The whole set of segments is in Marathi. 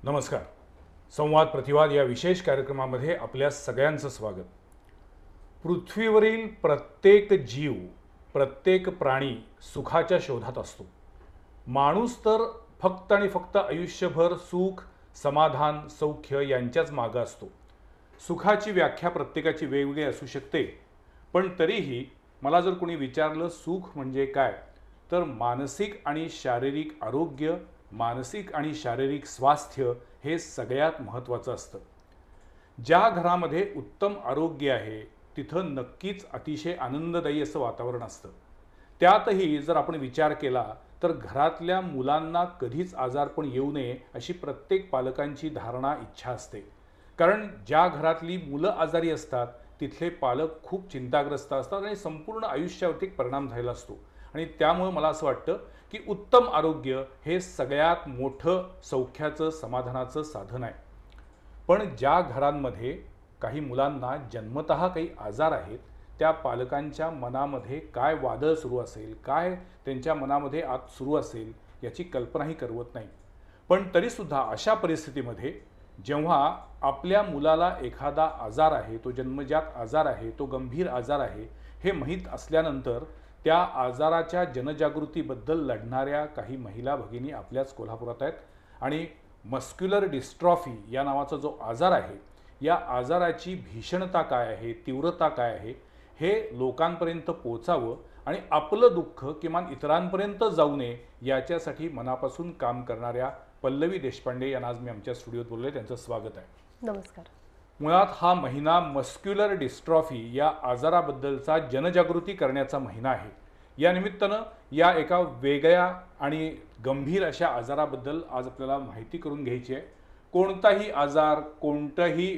नमस्कार. संवाद प्रतिवाद या विशेष कार्यक्रमामध्ये आपल्या सगळ्यांचं स्वागत. पृथ्वीवरील प्रत्येक जीव, प्रत्येक प्राणी सुखाच्या शोधात असतो. माणूस तर फक्त आणि फक्त आयुष्यभर सुख, समाधान, सौख्य यांच्याच मागे असतो. सुखाची व्याख्या प्रत्येकाची वेगवेगळी असू शकते, पण तरीही मला जर कोणी विचारलं सुख म्हणजे काय, तर मानसिक आणि शारीरिक आरोग्य, मानसिक आणि शारीरिक स्वास्थ्य हे सगळ्यात महत्त्वाचं असतं. ज्या घरामध्ये उत्तम आरोग्य आहे तिथं नक्कीच अतिशय आनंददायी असं वातावरण असतं. त्यातही जर आपण विचार केला तर घरातल्या मुलांना कधीच आजारपण येऊ नये अशी प्रत्येक पालकांची धारणा, इच्छा असते. कारण ज्या घरातली मुलं आजारी असतात तिथले पालक खूप चिंताग्रस्त असतात आणि संपूर्ण आयुष्यावरती परिणाम झालेला असतो. आणि त्यामुळे मला असं वाटतं की उत्तम आरोग्य हे सगळ्यात मोठं सौख्याचं, समाधानाचं साधन आहे. पण ज्या घरांमध्ये काही मुलांना जन्मतः काही आजार आहेत त्या पालकांच्या मनामध्ये काय वादळ सुरू असेल, काय त्यांच्या मनामध्ये आत सुरू असेल याची कल्पनाही करवत नाही. पण तरीसुद्धा अशा परिस्थितीमध्ये जेव्हा आपल्या मुलाला एखादा आजार आहे, तो जन्मजात आजार आहे, तो गंभीर आजार आहे हे माहीत असल्यानंतर त्या आजाराच्या जनजागृतीबद्दल लढणाऱ्या काही महिला भगिनी आपल्याच कोल्हापुरात आहेत. आणि मस्क्युलर डिस्ट्रॉफी या नावाचा जो आजार आहे, या आजाराची भीषणता काय आहे, तीव्रता काय आहे हे लोकांपर्यंत पोचावं आणि आपलं दुःख किमान इतरांपर्यंत जाऊ नये याच्यासाठी मनापासून काम करणाऱ्या पल्लवी देशपांडे यांना आज मी आमच्या स्टुडिओत बोलले. त्यांचं स्वागत आहे. नमस्कार. मुळात हा महिना मस्क्युलर डिस्ट्रॉफी या आजाराबद्दलचा जनजागृती करण्याचा महिना आहे. या निमित्तानं या एका वेगळ्या आणि गंभीर अशा आजाराबद्दल आज आपल्याला माहिती करून घ्यायची आहे. कोणताही आजार, कोणतंही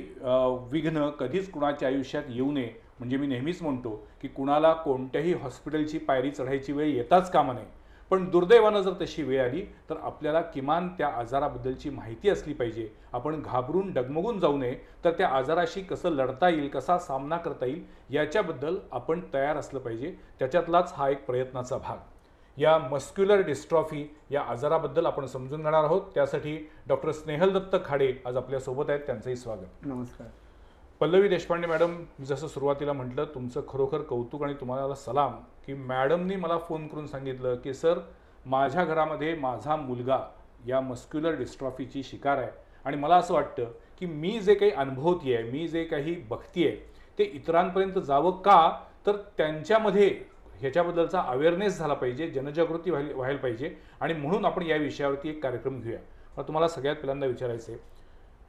विघ्न कधीच कुणाच्या आयुष्यात येऊ नये म्हणजे मी नेहमीच म्हणतो की कुणाला कोणत्याही हॉस्पिटलची पायरी चढायची वेळ येताच कामा नये. पण दुर्दैवानं जर तशी वेळ आली तर आपल्याला किमान त्या आजाराबद्दलची माहिती असली पाहिजे. आपण घाबरून डगमगून जाऊ नये, तर त्या आजाराशी कसं लढता येईल, कसा सामना करता येईल याच्याबद्दल आपण तयार असलं पाहिजे. त्याच्यातलाच हा एक प्रयत्नाचा भाग. या मस्क्युलर डिस्ट्रॉफी या आजाराबद्दल आपण समजून घेणार आहोत. त्यासाठी डॉक्टर स्नेहल दत्त खाडे आज आपल्यासोबत आहेत. त्यांचंही स्वागत. नमस्कार. पल्लवी देशपांडे मॅडम, जसं सुरुवातीला म्हटलं तुमचं खरोखर कौतुक आणि तुम्हाला सलाम की मॅडमनी मला फोन करून सांगितलं की सर माझ्या घरामध्ये माझा मुलगा या मस्क्युलर डिस्ट्रॉफीची शिकार आहे आणि मला असं वाटतं की मी जे काही अनुभवती आहे, मी जे काही बघती आहे ते इतरांपर्यंत जावं का, तर त्यांच्यामध्ये ह्याच्याबद्दलचा अवेअरनेस झाला पाहिजे, जनजागृती व्हायला पाहिजे आणि म्हणून आपण या विषयावरती एक कार्यक्रम घेऊया. मला तुम्हाला सगळ्यात पहिल्यांदा विचारायचं आहे,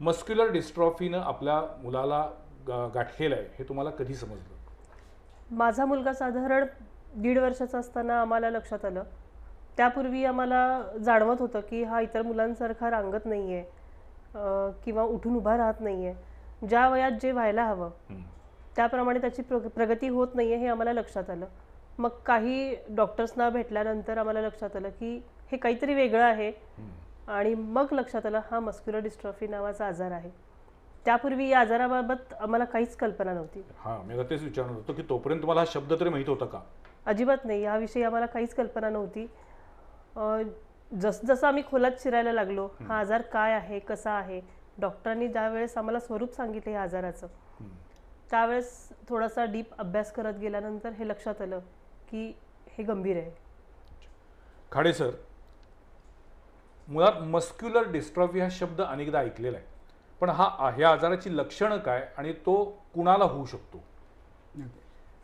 मस्क्युलर डिस्ट्रॉफीनं आपल्या मुलाला गाठलेलं आहे हे तुम्हाला कधी समजलं? माझा मुलगा साधारण 1.5 वर्षाचा असताना आम्हाला लक्षात आलं. त्यापूर्वी आम्हाला जाणवत होतं की हा इतर मुलांसारखा रांगत नाही आहे किंवा उठून उभा राहत नाही आहे. ज्या वयात जे व्हायला हवं त्याप्रमाणे त्याची प्रगती होत नाही आहे हे आम्हाला लक्षात आलं. मग काही डॉक्टर्सना भेटल्यानंतर आम्हाला लक्षात आलं की हे काहीतरी वेगळं आहे आणि मग लक्षात आलं हा मस्क्युलर डिस्ट्रॉफी नावाचा आजार आहे. त्यापूर्वी या आजाराबाबत आम्हाला काहीच कल्पना नव्हती. हां, मी तेच विचारणार होतो की तोपर्यंत तुम्हाला हा शब्द तरी माहीत होता का? अजिबात नाही. याविषयी आम्हाला काहीच कल्पना नव्हती. जसं आम्ही खोलात शिरायला लागलो, हा आजार काय आहे, कसा आहे, डॉक्टरांनी ज्यावेळेस आम्हाला स्वरूप सांगितलं या आजाराचं त्यावेळेस थोडासा डीप अभ्यास करत गेल्यानंतर हे लक्षात आलं की हे गंभीर आहे. खाडे सर, मुळात मस्क्युलर डिस्ट्रॉफी हा शब्द अनेकदा ऐकलेला आहे, पण ह्या आजाराची लक्षणं काय आणि तो कुणाला होऊ शकतो?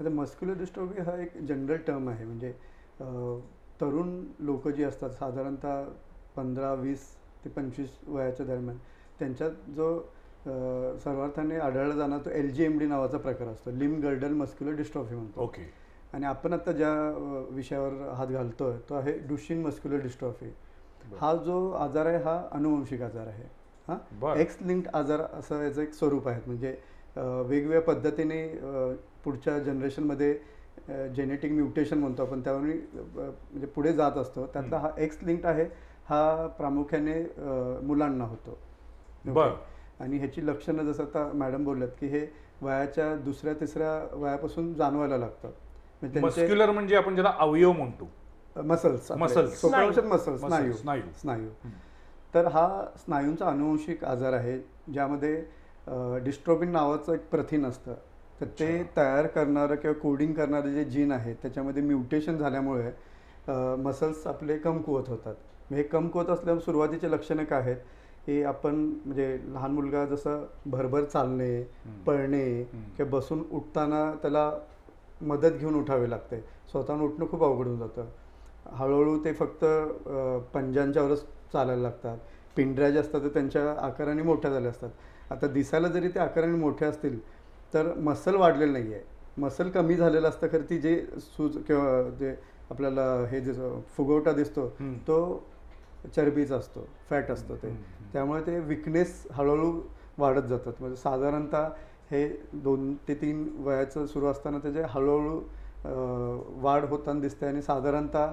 आता मस्क्युलर डिस्ट्रॉफी हा एक जनरल टर्म आहे. म्हणजे तरुण लोक जी असतात साधारणतः 15, 20 ते 25 वयाच्या दरम्यान त्यांच्यात जो सर्वार्थाने आढळला जाणार तो LGMD नावाचा प्रकार असतो, लिम्ब गर्डल मस्क्युलर डिस्ट्रॉफी म्हणतो. ओके. आणि आपण आता ज्या विषयावर हात घालतोय तो आहे डुशेन मस्क्युलर डिस्ट्रॉफी. हा जो आजार आहे हा अनुवंशिक आजार आहे. हां, एक्स लिंक्ड आजार असं याचं एक स्वरूप आहे. म्हणजे वेगवेगळ्या पद्धतीने पुढच्या जनरेशनमध्ये जेनेटिक म्युटेशन म्हणतो आपण त्यावर म्हणजे पुढे जात असतो. त्यातला हा एक्स लिंक्ड आहे. हा प्रामुख्याने मुलांना होतो. आणि ह्याची लक्षणं जसं आता मॅडम बोलल्यात की हे वयाच्या 2ऱ्या 3ऱ्या वयापासून जाणवायला लागतात. मस्क्युलर म्हणजे आपण ज्याला अवयव म्हणतो, मसल्स मसल्स मसल्स स्नायू. तर हा स्नायूंचा अनुवंशिक आजार आहे, ज्यामध्ये डिस्ट्रोफिन नावाचं एक प्रथिन असतं. तर ते तयार करणारं किंवा कोडिंग करणारे जे जीन आहे त्याच्यामध्ये म्युटेशन झाल्यामुळे मसल्स आपले कमकुवत होतात. हे कमकुवत असल्यामुळे सुरुवातीचे लक्षणं काय आहेत की आपण म्हणजे लहान मुलगा जसं भरभर चालणे, पळणे किंवा बसून उठताना त्याला मदत घेऊन उठावे लागते, स्वतःहून उठणं खूप अवघड होऊन जातं. हळूहळू ते फक्त पंजांच्यावरच चालायला लागतात. पिंढऱ्या ज्या असतात ते त्यांच्या आकाराने मोठ्या झाल्या असतात. आता दिसायला जरी ते आकाराने मोठे असतील तर मसल वाढलेलं नाही आहे, मसल कमी झालेलं असतं. खरं ती जे सूज किंवा जे आपल्याला हे जे फुगवटा दिसतो तो चरबीचा असतो, फॅट असतो ते. त्यामुळे ते विकनेस हळूहळू वाढत जातात. म्हणजे साधारणतः हे 2 ते 3 वयाचं सुरू असताना त्याचे हळूहळू वाढ होताना दिसते आणि साधारणतः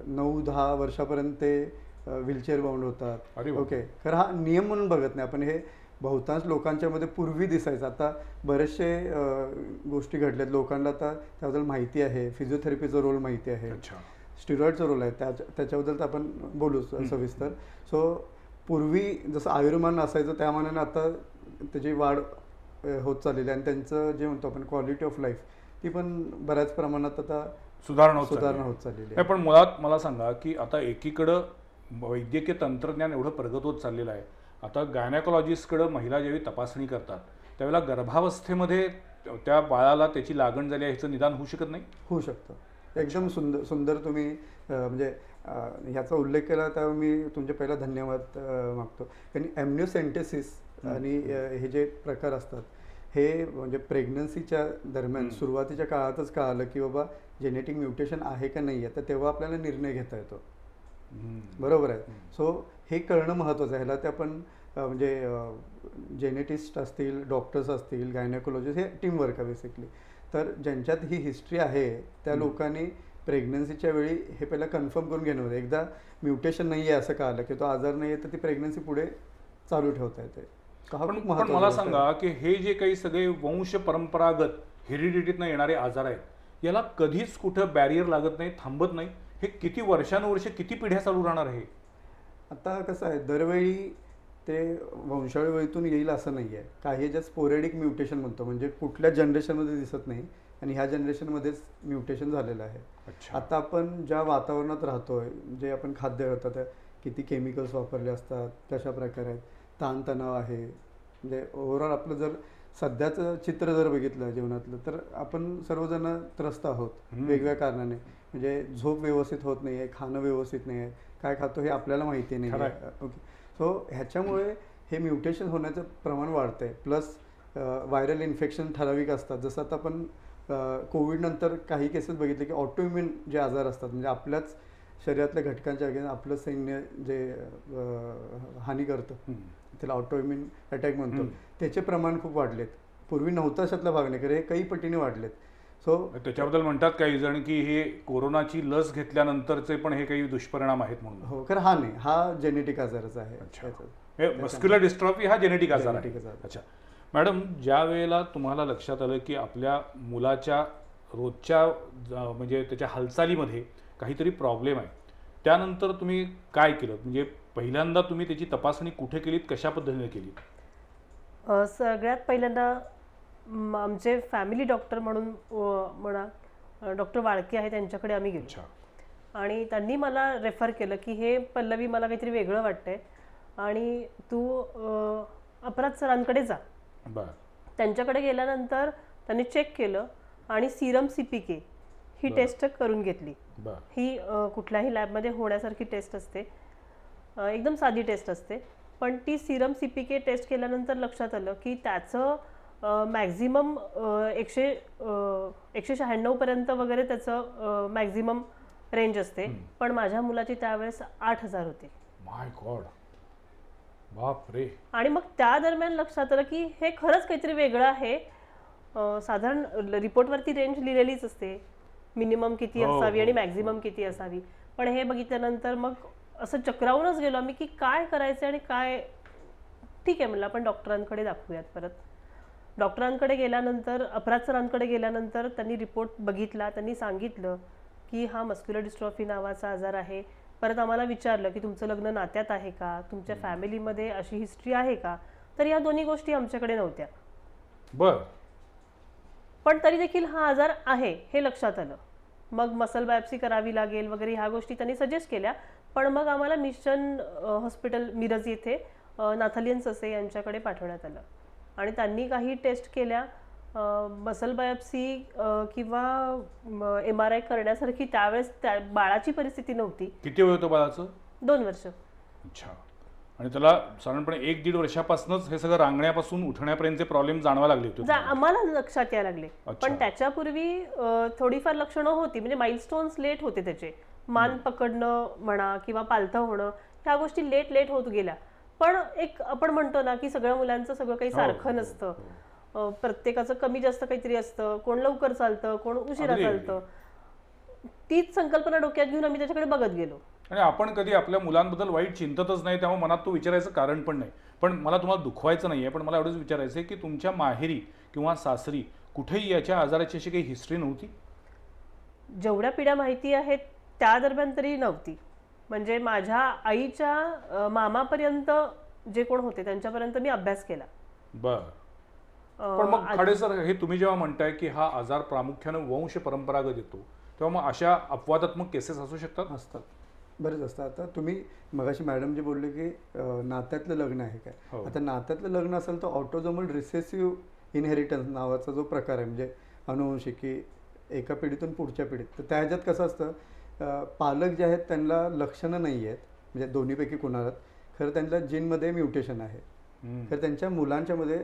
9-10 वर्षापर्यंत ते व्हीलचेअर बाउंड होतात. ओके, खरं हा नियम म्हणून बघत नाही आपण. हे बहुतांश लोकांच्या मध्ये पूर्वी दिसायचं. आता बरेचसे गोष्टी घडल्यात, लोकांना आता त्याबद्दल माहिती आहे. फिजिओथेरपीचा रोल माहिती आहे, स्टिरॉइडचा रोल आहे, त्याच्याबद्दल आपण बोलू सविस्तर. सो पूर्वी जसं आयुर्मान असायचं त्या मानाने आता त्याची वाढ होत चाललेली आहे आणि त्यांचं जे म्हणतो आपण क्वालिटी ऑफ लाईफ ती पण बऱ्याच प्रमाणात आता सुधारणा होत चाललेली आहे. पण मुळात मला सांगा की आता एकीकडं वैद्यकीय तंत्रज्ञान एवढं प्रगत होत चाललेलं आहे. आता गायनेकोलॉजिस्टकडं महिला ज्यावेळी तपासणी करतात त्यावेळेला गर्भावस्थेमध्ये त्या बाळाला त्याची लागण झाली आहे ह्याचं निदान होऊ शकत नाही? होऊ शकतं. एकदम सुंदर तुम्ही म्हणजे ह्याचा उल्लेख केला त्यावर मी तुमचे पहिला धन्यवाद मागतो. कारण एम्निओसेंटेसिस आणि हे जे प्रकार असतात हे म्हणजे प्रेग्नन्सीच्या दरम्यान सुरुवातीच्या काळातच कळालं की बाबा जेनेटिक म्युटेशन आहे का नाही आहे, तर तेव्हा आपल्याला निर्णय घेता येतो. बरोबर आहे. सो हे कळणं महत्त्वाचं आहे. ह्याला ते आपण म्हणजे जेनेटिस्ट असतील, डॉक्टर्स असतील, गायनेकोलॉजिस्ट, हे टीमवर्क आहे बेसिकली. तर ज्यांच्यात ही हिस्ट्री आहे त्या लोकांनी प्रेग्नन्सीच्या वेळी हे पहिला कन्फर्म करून घेणं होतं. एकदा म्युटेशन नाही आहे असं कळालं की तो आजार नाही आहे तर ती प्रेग्नन्सी पुढे चालू ठेवता येते. पण मला सांगा की हे जे काही सगळे वंश परंपरागत हेरिडिटीतनं येणारे आजार आहेत याला कधीच कुठं बॅरियर लागत नाही, थांबत नाही? हे किती वर्षानुवर्ष किती पिढ्या चालू राहणार आहे? आता कसं आहे, दरवेळी ते वंशावळीतून येईल असं नाही आहे. काही ज्या स्पोरेडिक म्युटेशन म्हणतो म्हणजे कुठल्या जनरेशनमध्ये दिसत नाही आणि ह्या जनरेशनमध्येच म्युटेशन झालेलं आहे. आता आपण ज्या वातावरणात राहतोय, जे आपण खाद्य करतात, किती केमिकल्स वापरले असतात, कशा प्रकारे आहेत, ताणतणाव आहे, म्हणजे ओव्हरऑल आपलं जर सध्याचं चित्र जर बघितलं जीवनातलं तर आपण सर्वजण त्रस्त आहोत वेगवेगळ्या कारणाने. म्हणजे झोप व्यवस्थित होत नाही आहे, खाणं व्यवस्थित नाही आहे, काय खातो हे आपल्याला माहिती नाही आहे. ओके, सो ह्याच्यामुळे हे म्युटेशन होण्याचं प्रमाण वाढतं आहे. प्लस व्हायरल इन्फेक्शन ठराविक असतात. जसं आता आपण कोविडनंतर काही केसेस बघितले की ऑटोइम्युन जे आजार असतात म्हणजे आपल्याच शरीरातल्या घटकांच्या अगेन्स्ट आपलं सैन्य जे हानी करतं त्याला ऑटोइम्युन अटॅक म्हणतो, त्याचे प्रमाण खूप वाढलेत. पूर्वी नव्हतं अशातला भाग नाही, हे काही पटीने वाढलेत. सो त्याच्याबद्दल म्हणतात काही जण की हे कोरोनाची लस घेतल्यानंतरचे पण हे काही दुष्परिणाम आहेत म्हणून. हो, खरं हा नाही, हा जेनेटिक आजारच आहे. मस्क्युलर डिस्ट्रॉफी हा जेनेटिक आजार आहे. अच्छा मॅडम, ज्या वेळेला तुम्हाला लक्षात आलं की आपल्या मुलाच्या रोजच्या म्हणजे त्याच्या हालचालीमध्ये काहीतरी प्रॉब्लेम आहे, त्यानंतर तुम्ही काय केलं? म्हणजे पहिल्यांदा तुम्ही त्याची तपासणी कुठे केलीत, कशा पद्धतीने केली? सगळ्यात पहिल्यांदा आमचे फॅमिली डॉक्टर म्हणून म्हणा डॉक्टर वाळके आहे त्यांच्याकडे आम्ही गेलो आणि त्यांनी मला रेफर केलं की हे पल्लवी मला काहीतरी वेगळं वाटतंय आणि तू अपराध सरांकडे जा. त्यांच्याकडे गेल्यानंतर त्यांनी चेक केलं आणि सिरम CPK ही टेस्ट करून घेतली. ही कुठल्याही लॅबमध्ये होण्यासारखी टेस्ट असते, एकदम साधी टेस्ट असते. पण ती सिरम CPK टेस्ट केल्यानंतर लक्षात आलं की त्याचं मॅक्झिमम 196 पर्यंत वगैरे त्याचं मॅक्झिमम रेंज असते. पण माझ्या मुलाची त्यावेळेस 8000 होती. माय गॉड, बाप रे. आणि मग त्या दरम्यान लक्षात आलं की हे खरंच काहीतरी वेगळं आहे. साधारण रिपोर्टवरती रेंज लिहिलेलीच असते, मिनिमम किती असावी आणि मॅक्झिमम किती असावी. पण हे बघितल्यानंतर मग असं चक्रावूनच गेलो आम्ही की काय करायचं आणि काय. ठीक आहे म्हणलं आपण डॉक्टरांकडे दाखवूयात. परत डॉक्टरांकडे गेल्यानंतर अपराध सरांकडे गेल्यानंतर त्यांनी रिपोर्ट बघितला. त्यांनी सांगितलं की हा मस्क्युलर डिस्ट्रॉफी नावाचा आजार आहे परत आम्हाला विचारलं की तुमचं लग्न नात्यात आहे का, तुमच्या फॅमिलीमध्ये अशी हिस्ट्री आहे का, तर या दोन्ही गोष्टी आमच्याकडे नव्हत्या. बर. पण तरी देखील हा आजार आहे हे लक्षात आलं. मग मसल बायोप्सी करावी लागेल वगैरे ह्या गोष्टी त्यांनी सजेस्ट केल्या. पण मग आम्हाला मिशन हॉस्पिटल मिरज येथे नाथालियन ससे यांच्याकडे पाठवण्यात आलं आणि त्यांनी काही टेस्ट केल्या. मसल बायोप्सी किंवा MRI करण्यासारखी त्यावेळेस बाळाची परिस्थिती नव्हती. किती वय होतं बाळाचं? 2 वर्ष. अच्छा. आणि त्याला साधारणपणे 1-1.5 वर्षापासूनच हे सगळं रांगण्यापासून उठण्यापर्यंतचे प्रॉब्लेम जाणवा लागले होते आम्हाला लक्षात यायला लागले. पण त्याच्यापूर्वी थोडीफार लक्षणं होती, म्हणजे माइलस्टोन्स लेट होते त्याचे. मान पकडणं म्हणा किंवा पालथं होणं, ह्या गोष्टी लेट होत गेल्या. पण एक आपण म्हणतो ना की सगळ्या मुलांचं सगळं काही सारखं नसतं. प्रत्येकाचं कमी जास्त काहीतरी असतं. कोण लवकर चालतं, कोण उशिरा चालतं. तीच संकल्पना डोक्यात घेऊन आम्ही त्याच्याकडे बघत गेलो. आणि आपण कधी आपल्या मुलांबद्दल वाईट चिंततच नाही, त्यामुळे मनात तो विचारायचं कारण पण नाही. पण मला तुम्हाला दुखवायचं नाहीये, पण मला एवढंच विचारायचं आहे की तुमच्या माहेरी किंवा सासरी कुठेही याच्या आजाराची अशी काही हिस्ट्री नव्हती? जेवढ्या पिढ्या माहिती आहेत त्या दरम्यान तरी नव्हती. म्हणजे माझ्या आईच्या मामापर्यंत जे कोण होते त्यांच्यापर्यंत मी अभ्यास केला. बर. पण मग खाडे सर, हे तुम्ही जेव्हा म्हणताय की हा आजार प्रामुख्याने वंश परंपरागत येतो, तेव्हा मग अशा अपवादात्मक केसेस असू शकतात? असतात, बरेच असतात. आता तुम्ही मगाशी मॅडम जे बोलले की नात्यातलं लग्न आहे काय, आता नात्यातलं लग्न असेल तर ऑटोझोमल रिसेसिव्ह इनहेरिटन्स नावाचा जो प्रकार आहे, म्हणजे अनुवंशिकी एका पिढीतून पुढच्या पिढीत, तर त्या ह्याच्यात कसं असतं, पालक जे आहेत त्यांना लक्षणं नाही आहेत, म्हणजे दोन्हीपैकी कुणाला, खरं त्यांच्या जीनमध्ये म्युटेशन आहे. तर त्यांच्या मुलांच्यामध्ये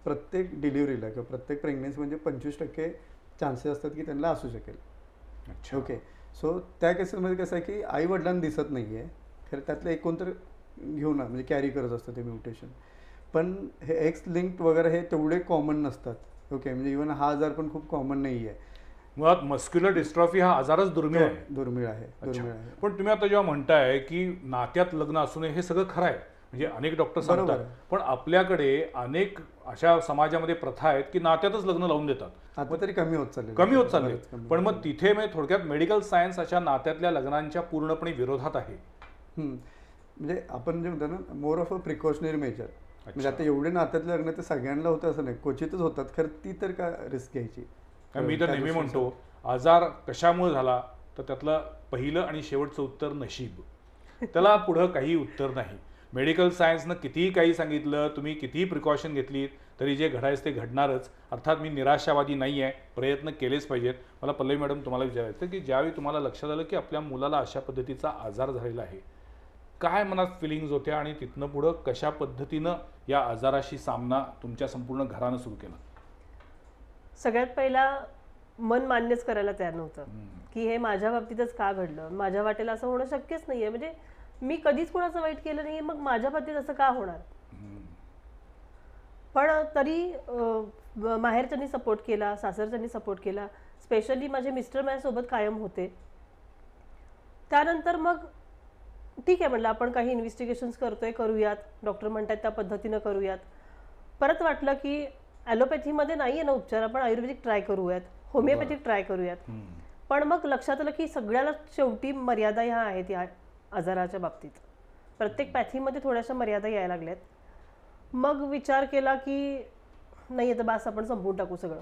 प्रत्येक डिलिव्हरीला किंवा प्रत्येक प्रेग्नन्सीमध्ये 25% चान्सेस असतात की त्यांना असू शकेल. ओके. सो त्या केसेसमध्ये कसं आहे की आई वडिलांना दिसत नाही आहे, खरं त्यातलं एक कोणतरी घेऊन म्हणजे कॅरी करत असतं ते म्युटेशन. पण हे एक्स लिंक्ड वगैरे हे तेवढे कॉमन नसतात. ओके. म्हणजे इव्हन हा आजार पण खूप कॉमन नाही आहे. मुळात मस्क्युलर डिस्ट्रॉफी हा आजारच दुर्मिळ आहे. दुर्मिळ आहे. पण तुम्ही आता जेव्हा म्हणताय की नात्यात लग्न असू नये, हे सगळं खरं आहे, म्हणजे अनेक डॉक्टर सांगतात. पण आपल्याकडे अनेक अशा समाजामध्ये प्रथा आहेत की नात्यातच लग्न लावून देतात. आता तरी कमी होत चालले. पण मग तिथे थोडक्यात मेडिकल सायन्स अशा नात्यातल्या लग्नांच्या पूर्णपणे विरोधात आहे. म्हणजे आपण जे म्हणतो ना, more of a precautionary major. म्हणजे आता एवढे नात्यातले लग्न तर सगळ्यांना होतं असं नाही, क्वचितच होतात. खरं ती तर का रिस्क घ्यायची? मी तर नेहमी म्हणतो, आजार कशामुळे झाला तर त्यातलं पहिलं आणि शेवटचं उत्तर नशीब. त्याला पुढं काही उत्तर नाही. मेडिकल सायन्सनं कितीही काही सांगितलं, तुम्ही कितीही प्रिकॉशन घेतली, तरी जे घडायचं ते घडणारच. अर्थात मी निराशावादी नाही आहे, प्रयत्न केलेच पाहिजेत. मला पल्लवी मॅडम तुम्हाला विचारायचं की ज्यावेळी तुम्हाला लक्षात आलं की आपल्या मुलाला अशा पद्धतीचा आजार झालेला आहे, काय मनात फिलिंग्स होत्या आणि तिथनं पुढं कशा पद्धतीनं या आजाराशी सामना तुमच्या संपूर्ण घरानं सुरू केला? सगळ्यात पहिला मन मान्यच करायला तयार नव्हतं की हे माझ्या बाबतीतच का घडलं, माझ्या वाटेला असं होणं शक्यच नाहीये. म्हणजे मी कधीच कोणाचं वाईट केलं नाहीये, मग माझ्या बाबतीत असं का होणार? पण तरी माहेरच्यांनी सपोर्ट केला, सासरच्यांनी सपोर्ट केला. स्पेशली माझे मिस्टर माझ्यासोबत कायम होते. त्यानंतर मग ठीक आहे म्हटलं, आपण काही इन्व्हेस्टिगेशन्स करतोय, करूयात, डॉक्टर म्हणतात त्या पद्धतीनं करूयात. परत वाटलं की ॲलोपॅथीमध्ये नाही आहे ना उपचार, आपण आयुर्वेदिक ट्राय करूयात, होमिओपॅथिक ट्राय करूयात. पण मग लक्षात आलं की सगळ्याला शेवटी मर्यादा ह्या आहेत या आजाराच्या बाबतीत. प्रत्येक पॅथीमध्ये थोड्याशा मर्यादा यायला लागल्यात. मग विचार केला की नाही आता बास, आपण संपवून टाकू सगळं.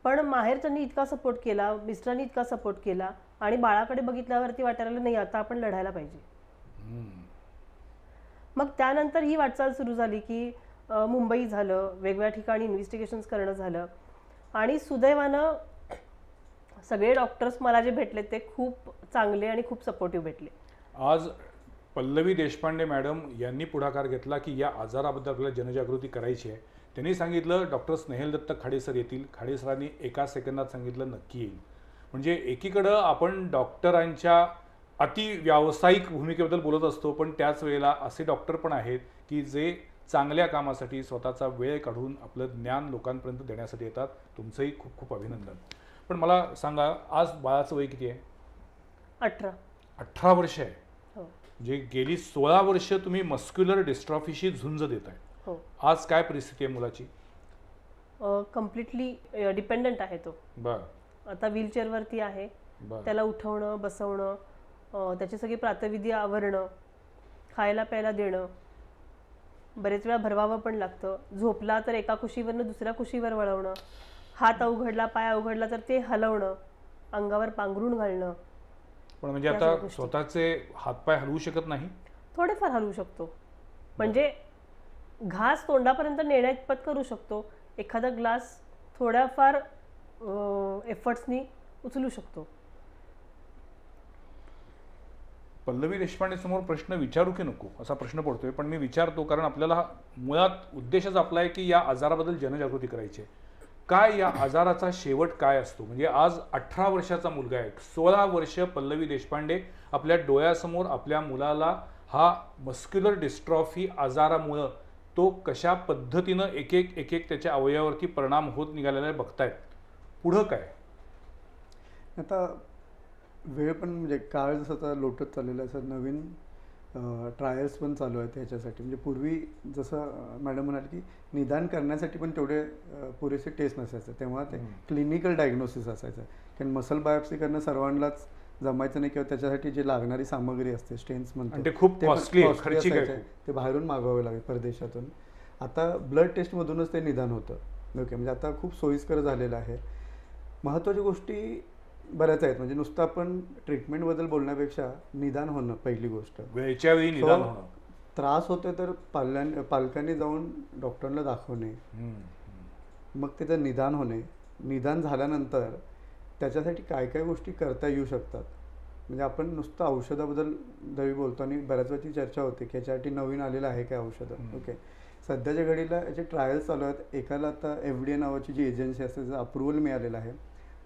पण माहेरच्यांनी इतका सपोर्ट केला, मिस्टरांनी इतका सपोर्ट केला आणि बाळाकडे बघितल्यावरती वाटायला नाही आता आपण लढायला पाहिजे. मग त्यानंतर ही वाटचाल सुरू झाली की मुंबई झालं, वेगवेगळ्या ठिकाणी इन्व्हेस्टिगेशन्स करणं झालं आणि सुदैवानं सगळे डॉक्टर्स मला जे भेटले ते खूप चांगले आणि खूप सपोर्टिव्ह भेटले. आज पल्लवी देशपांडे मॅडम यांनी पुढाकार घेतला की या आजाराबद्दल आपल्याला जनजागृती करायची आहे. त्यांनी सांगितलं डॉक्टर स्नेहल दत्त खाडे सर येतील. खाडे सरांनी एका सेकंदात सांगितलं नक्की येईल. म्हणजे एकीकडं आपण डॉक्टरांच्या अति व्यावसायिक भूमिकेबद्दल बोलत असतो, पण त्याच वेळेला असे डॉक्टर पण आहेत की जे चांगल्या कामासाठी स्वतःचा वेळ काढून आपलं ज्ञान लोकांपर्यंत देण्यासाठी येतात. तुमचंही खूप खूप अभिनंदन. पण मला सांगा, आज बाळाचं वय किती आहे? 18 वर्ष आहे. म्हणजे गेली 16 वर्ष तुम्ही मस्क्युलर डिस्ट्रॉफीशी झुंज देताय. आज काय परिस्थिती आहे मुलाची? कम्प्लिटली डिपेंडंट आहे तो. बर. आता व्हीलचेअरवरती आहे. त्याला उठवणं, बसवणं, त्याची सगळी प्रातविधी आवरणं, खायला प्यायला देणं, बरेच वेळा भरवावं पण लागतं. झोपला तर एका कुशीवरनं दुसऱ्या कुशीवर वळवणं, हात अवघडला, पाय अवघडला तर ते हलवणं, अंगावर पांघरून घालणं. पण म्हणजे आता स्वतःचे हातपाय हलवू शकत नाही? थोडेफार हलवू शकतो, म्हणजे घास तोंडापर्यंत नेण्याइतपत करू शकतो. एखादा ग्लास थोड्याफार एफर्ट्सनी उचलू शकतो. पल्लवी देशपांडे समोर प्रश्न विचारू की नको असा प्रश्न पडतोय, पण मी विचारतो कारण आपल्याला मुळात उद्देशच आपला आहे की या आजाराबद्दल जनजागृती करायची आहे. काय या आजाराचा शेवट काय असतो? म्हणजे आज 18 वर्षाचा मुलगा आहे, 16 वर्ष पल्लवी देशपांडे आपल्या डोळ्यासमोर आपल्या मुलाला हा मस्क्युलर डिस्ट्रॉफी आजारामुळं तो कशा पद्धतीनं एक एक त्याच्या अवयवावरती परिणाम होत निघालेला बघतायत. पुढं काय आता वेळ पण म्हणजे काळ जसं आता लोटत चाललेला आहे, असं नवीन ट्रायल्स पण चालू आहेत ह्याच्यासाठी. म्हणजे पूर्वी जसं मॅडम म्हणाल की निदान करण्यासाठी पण तेवढे पुरेसे टेस्ट नसायचे, तेव्हा ते क्लिनिकल डायग्नोसिस असायचं. कारण मसल बायोप्सी करणं सर्वांनाच जमायचं नाही किंवा त्याच्यासाठी जी लागणारी सामग्री असते, स्टेन्स म्हणतो, ते खूप कॉस्टली असायचे, ते बाहेरून मागवावे लागेल परदेशातून. आता ब्लड टेस्टमधूनच ते निदान होतं. ओके, म्हणजे आता खूप सोयीस्कर झालेलं आहे. महत्त्वाच्या गोष्टी बऱ्याच आहेत, म्हणजे नुसतं आपण ट्रीटमेंटबद्दल बोलण्यापेक्षा निदान होणं पहिली गोष्ट. वेळच्या वेळी निदान होणं. त्रास होतोय तर पालकांनी जाऊन डॉक्टरला दाखवणे, मग त्याचं निदान होणे. निदान झाल्यानंतर त्याच्यासाठी काय काय गोष्टी करता येऊ शकतात. म्हणजे आपण नुसतं औषधाबद्दल जरी बोलतो आणि बऱ्याच वेळची चर्चा होते की याच्यासाठी नवीन आलेलं आहे काय औषधं. ओके, सध्याच्या घडीला याचे ट्रायल्स चालू आहेत. एकाला आता FDA नावाची जी एजन्सी असते त्याचं अप्रुव्हल मिळालेलं आहे,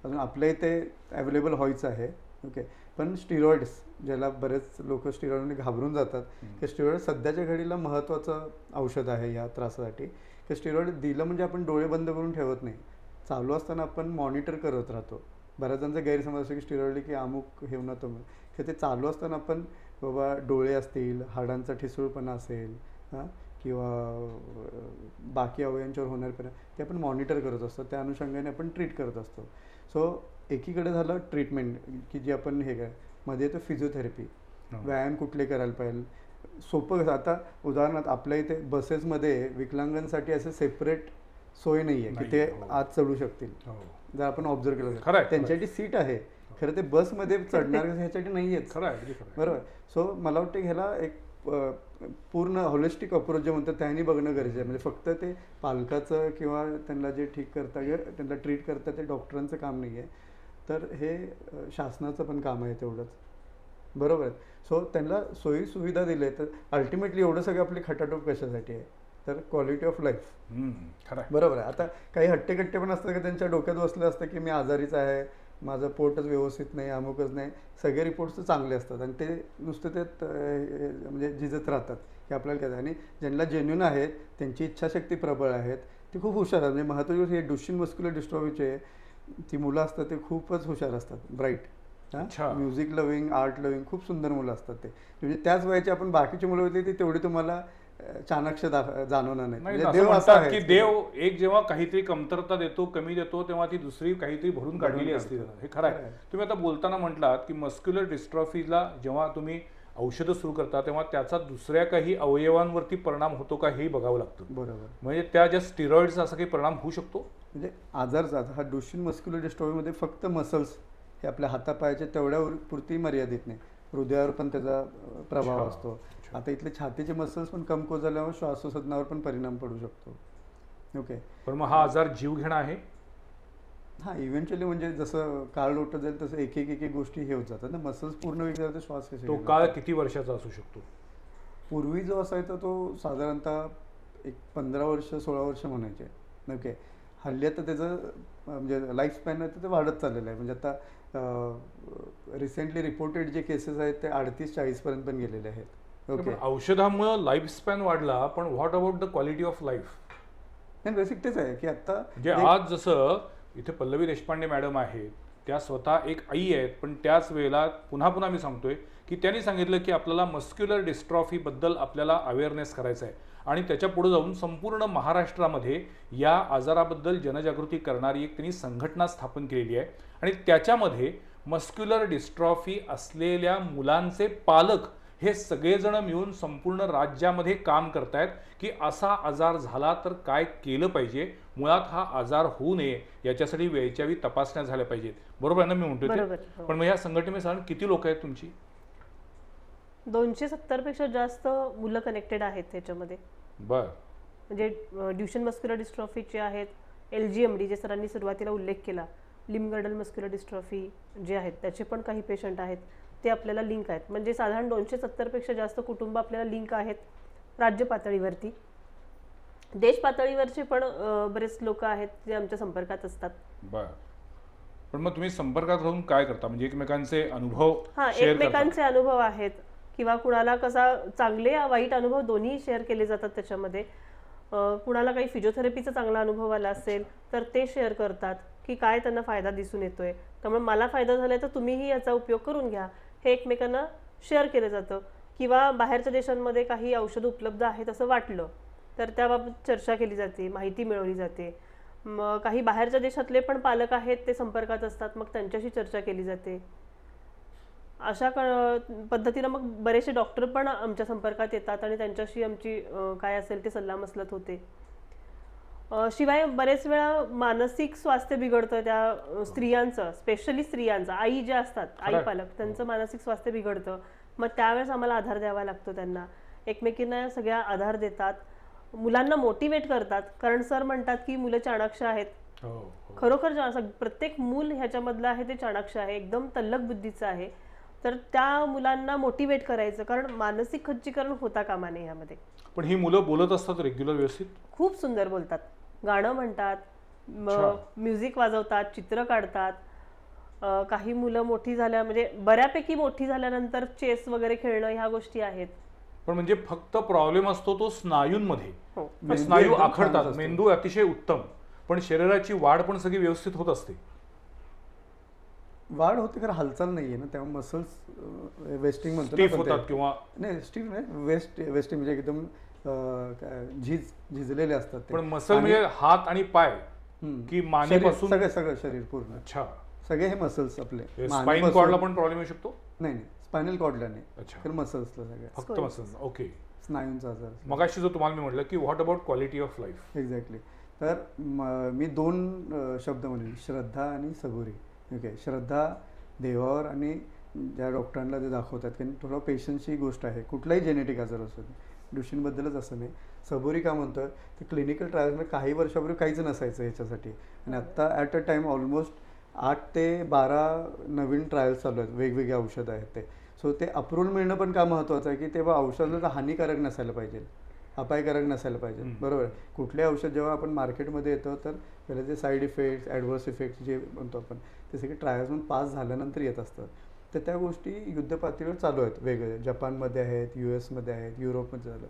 अजून आपल्या इथे अवेलेबल व्हायचं आहे. ओके, पण स्टिरॉइड्स, ज्याला बरेच लोक स्टिरॉइडने घाबरून जातात, की स्टिरॉइड सध्याच्या घडीला महत्त्वाचं औषध आहे या त्रासासाठी. की स्टिरॉइड दिलं म्हणजे आपण डोळे बंद करून ठेवत नाही, चालू असताना आपण मॉनिटर करत राहतो. बऱ्याच जणांचा गैरसमज असतो की स्टिरॉइड की अमुक हे नव्हतं, की ते चालू असताना आपण बाबा डोळे असतील, हाडांचा ठिसूळपणा असेल किंवा बाकी अवयवांच्यावर होणारे परिणाम ते आपण मॉनिटर करत असतो, त्या अनुषंगाने आपण ट्रीट करत असतो. सो एकीकडे झालं ट्रीटमेंट की जी आपण हे काय मध्ये येतं फिजिओथेरपी, व्यायाम कुठले करायला पाहिजे. सोपं कसं, आता उदाहरणार्थ आपल्या इथे बसेसमध्ये विकलांगांसाठी असे सेपरेट सोय नाही आहे की ते आत चढू शकतील. जर आपण ऑब्झर्व केलं तर त्यांच्यासाठी सीट आहे, खरं ते बसमध्ये चढणार ह्याच्यासाठी नाही आहेत. बरोबर. सो मला वाटतं ह्याला एक पूर्ण होलिस्टिक अप्रोच जे म्हणतात त्याने बघणं गरजेचं आहे. म्हणजे फक्त ते पालकाचं किंवा त्यांना जे ठीक करता त्यांना ट्रीट करता ते डॉक्टरांचं काम नाही आहे, तर हे शासनाचं पण काम आहे तेवढंच. बरोबर आहे. सो त्यांना सोयी सुविधा दिले तर अल्टिमेटली एवढं सगळं आपली खटाटोप कशासाठी आहे, तर क्वालिटी ऑफ लाईफ. बरोबर आहे. आता काही हट्टेकट्टे पण असतं की त्यांच्या डोक्यात बसलं असतं की मी आजारीच आहे, माझं पोटच व्यवस्थित नाही, अमुकच नाही. सगळे रिपोर्ट्स तर चांगले असतात आणि ते नुसतं ते म्हणजे झिजत राहतात की आपल्याला काय. आणि ज्यांना जेन्युन आहेत, त्यांची इच्छाशक्ती प्रबळ आहेत, ते खूप हुशार आहेत. म्हणजे महत्त्वाची हे डुशेन मस्क्युलर डिस्ट्रॉफीचे ती मुलं असतात ते खूपच हुशार असतात, bright, music loving, art loving, खूप सुंदर मुलं असतात ते. म्हणजे त्याच वयाची आपण बाकीची मुलं होती ती तेवढी तुम्हाला चाणक्ष जाणवणार नाही. देव असा आहे की देव एक जेव्हा काहीतरी कमतरता देतो, कमी देतो, तेव्हा ती दुसरी काहीतरी भरून काढलेली असते. हे खरं आहे. तुम्ही आता बोलताना म्हटलात की मस्क्युलर डिस्ट्रॉफीला जेव्हा तुम्ही औषधं सुरू करता तेव्हा त्याचा दुसऱ्या काही अवयवांवरती परिणाम होतो का हे बघावं लागतं. बरोबर. म्हणजे त्या ज्या स्टिरॉइड्सचा असा काही परिणाम होऊ शकतो. म्हणजे आजारचा हा डुशेन मस्क्युलर डिस्ट्रॉफीमध्ये फक्त मसल्स हे आपल्या हातापायाच्या तेवढ्या पुरती मर्यादित नाही, हृदयावर पण त्याचा प्रभाव असतो. आता इथले छातीचे मसल्स पण कमकुवत झाल्यावर श्वासोच्छवासावर पण परिणाम पडू शकतो. ओके, पण मग हा आजार जीव घेणा आहे. हां, इव्हेंच्युअली म्हणजे जसं काळ लोटत जाईल तसं एक एक गोष्टी हे होत जातात ना. मसल्स पूर्ण वेगळे जाते, श्वास कसे. तो काळ किती वर्षाचा असू शकतो? पूर्वी जो असायचा तो साधारणतः एक 15 वर्ष 16 वर्ष म्हणायचे. ओके, हल्ली आता त्याचं म्हणजे लाईफ स्पॅन आहे ते वाढत चाललेलं आहे. म्हणजे आता रिसेंटली रिपोर्टेड जे केसेस आहेत ते 38-40 पर्यंत पण गेलेले आहेत. ओके, औषधामुळे लाईफ स्पॅन वाढला, पण what about the quality of life? नाही, बेसिक तेच आहे की आता म्हणजे आज जसं इथे पल्लवी देशपांडे मॅडम आहेत, त्या स्वतः एक आई आहेत, पण त्याच वेळेला पुन्हा पुन्हा मी सांगतोय की त्यांनी सांगितलं की आपल्याला मस्क्युलर डिस्ट्रॉफीबद्दल आपल्याला अवेअरनेस करायचा आहे आणि त्याच्या पुढे जाऊन संपूर्ण महाराष्ट्रामध्ये या आजाराबद्दल जनजागृती करणारी एक त्यांनी संघटना स्थापन केलेली आहे आणि त्याच्यामध्ये मस्क्युलर डिस्ट्रॉफी असलेल्या मुलांचे पालक हे सगळेजण मिळून संपूर्ण राज्यामध्ये काम करतायत की असा आजार झाला तर काय केलं पाहिजे, मुळात हा आजार होऊ नये याच्यासाठी वेळच्या वेळी तपासण्या झाल्या पाहिजेत. बरोबर आहे ना मी म्हणतोय बरोबर, ते? हो. पण मग या संघटनेमध्ये साधारण किती लोक आहेत तुमची? 270 पेक्षा जास्त मुलं कनेक्टेड आहेत त्याच्यामध्ये. बर. म्हणजे ड्युशेन मस्क्युलर डिस्ट्रॉफीचे आहेत, LGMD जे सरांनी सुरुवातीला उल्लेख केला, लिम्ब गर्डल मस्क्युलर डिस्ट्रॉफी जे आहेत त्याचे पण काही पेशंट आहेत, ते आपल्याला लिंक आहेत. म्हणजे साधारण 270 पेक्षा जास्त कुटुंब आपल्याला लिंक आहेत राज्य पातळीवरती. देश पातळीवरचे पण बरेच लोक आहेत जे आमच्या संपर्कात असतात. बर. पण मग तुम्ही संपर्कात राहून काय करता, म्हणजे एकमेकांचे अनुभव हां, शेअर करता? एकमेकांचे अनुभव आहेत किंवा कुणाला कसा चांगले वाईट अनुभव दोन्ही शेअर केले जातात त्याच्यामध्ये. कुणाला काही फिजिओथेरपीचा चांगला अनुभव आला असेल तर ते शेअर करतात की काय त्यांना फायदा दिसून येतोय, त्यामुळे मला फायदा झालाय तर तुम्हीही याचा उपयोग करून घ्या, हे एकमेकांना शेअर केलं जातं. किंवा बाहेरच्या देशांमध्ये काही औषध उपलब्ध आहेत असं वाटलं तर त्याबाबत चर्चा केली जाते, माहिती मिळवली जाते. मग काही बाहेरच्या देशातले पण पालक आहेत ते संपर्कात असतात, मग त्यांच्याशी चर्चा केली जाते. अशा पद्धतीनं मग बरेचसे डॉक्टर पण आमच्या संपर्कात येतात आणि त्यांच्याशी आमची काय असेल ते सल्लामसलत होते. शिवाय बरेच वेळा मानसिक स्वास्थ्य बिघडतं त्या स्त्रियांचं, स्पेशली स्त्रियांचं, आई ज्या असतात, आई पालक, त्यांचं मानसिक स्वास्थ्य बिघडतं. मग त्यावेळेस आम्हाला आधार द्यावा लागतो त्यांना. एकमेकींना सगळ्या आधार देतात, मुलांना मोटिवेट करतात, कारण सर म्हणतात की मुलं चाणाक्ष आहेत. खरोखर प्रत्येक मूल ह्याच्यामधलं आहे ते चाणाक्ष आहे, एकदम तल्लख बुद्धीचं आहे. तर त्या मुलांना मोटिवेट करायचं, कारण मानसिक खच्चीकरण होता कामा नये यामध्ये. पण ही मुलं बोलत असतात रेग्युलर व्यवस्थित? खूप सुंदर बोलतात, गाणं म्हणतात, म्युझिक वाजवतात, चित्र काढतात. काही मुलं मोठी झाल्या म्हणजे बऱ्यापैकी मोठी झाल्यानंतर चेस वगैरे खेळणं ह्या गोष्टी आहेत. पण म्हणजे फक्त प्रॉब्लेम असतो तो स्नायूंमध्ये. हो. स्नायू आखडतात, मेंदू अतिशय उत्तम, पण शरीराची वाढ पण सगळी व्यवस्थित होत असते. वाढ होते कारण हालचाल नाहीये ना, तेव्हा मसल्स वेस्टिंग म्हणतो स्टिफ होतात किंवा नाही, स्टिफ नाही, वेस्टिंग म्हणजे एकदम झिजलेले असतात. पण मसल म्हणजे हात आणि पाय की मानेपासून सगळं शरीर पूर्ण. अच्छा, सगळे हे मसल्स आपले. स्पाइन कॉर्डला पण प्रॉब्लेम येऊ शकतो? नाही, स्पायनल कॉर्डला नाही. अच्छा, तर मसल्सला सगळ्या, फक्त मसल्स. ओके. स्नायूंचा आजार. मगाशी जो तुम्हाला मी म्हटलं की what about quality of life. Exactly. तर मी 2 शब्द म्हणेन, श्रद्धा आणि सबुरी. ओके, श्रद्धा देवावर आणि ज्या डॉक्टरांना ते दाखवतात, कारण थोडं पेशन्सची गोष्ट आहे, कुठलाही जेनेटिक आजार असतो. ड्युशेनबद्दलच असं नाही. सबुरी का म्हणतोय तर क्लिनिकल ट्रायल्समध्ये काही वर्षापूर्वी काहीच नसायचं ह्याच्यासाठी, आणि आत्ता ॲट अ टाइम ऑलमोस्ट 8 ते 12 नवीन ट्रायल्स चालू आहेत, वेगवेगळे औषधं आहेत ते. सो ते अप्रूव्हल मिळणं पण का महत्त्वाचं आहे की तेव्हा औषधाला हानिकारक नसायला पाहिजे, अपायकारक नसायला पाहिजे. बरोबर. कुठले औषध जेव्हा आपण मार्केटमध्ये येतो तर पहिले ते साईड इफेक्ट्स, ॲडव्हर्स इफेक्ट्स जे म्हणतो आपण, ते सगळे ट्रायल्समधून पास झाल्यानंतर येत असतात. तर त्या गोष्टी युद्धपातळीवर चालू आहेत, वेगवेगळे जपानमध्ये आहेत, US मध्ये आहेत, युरोपमध्ये झालं.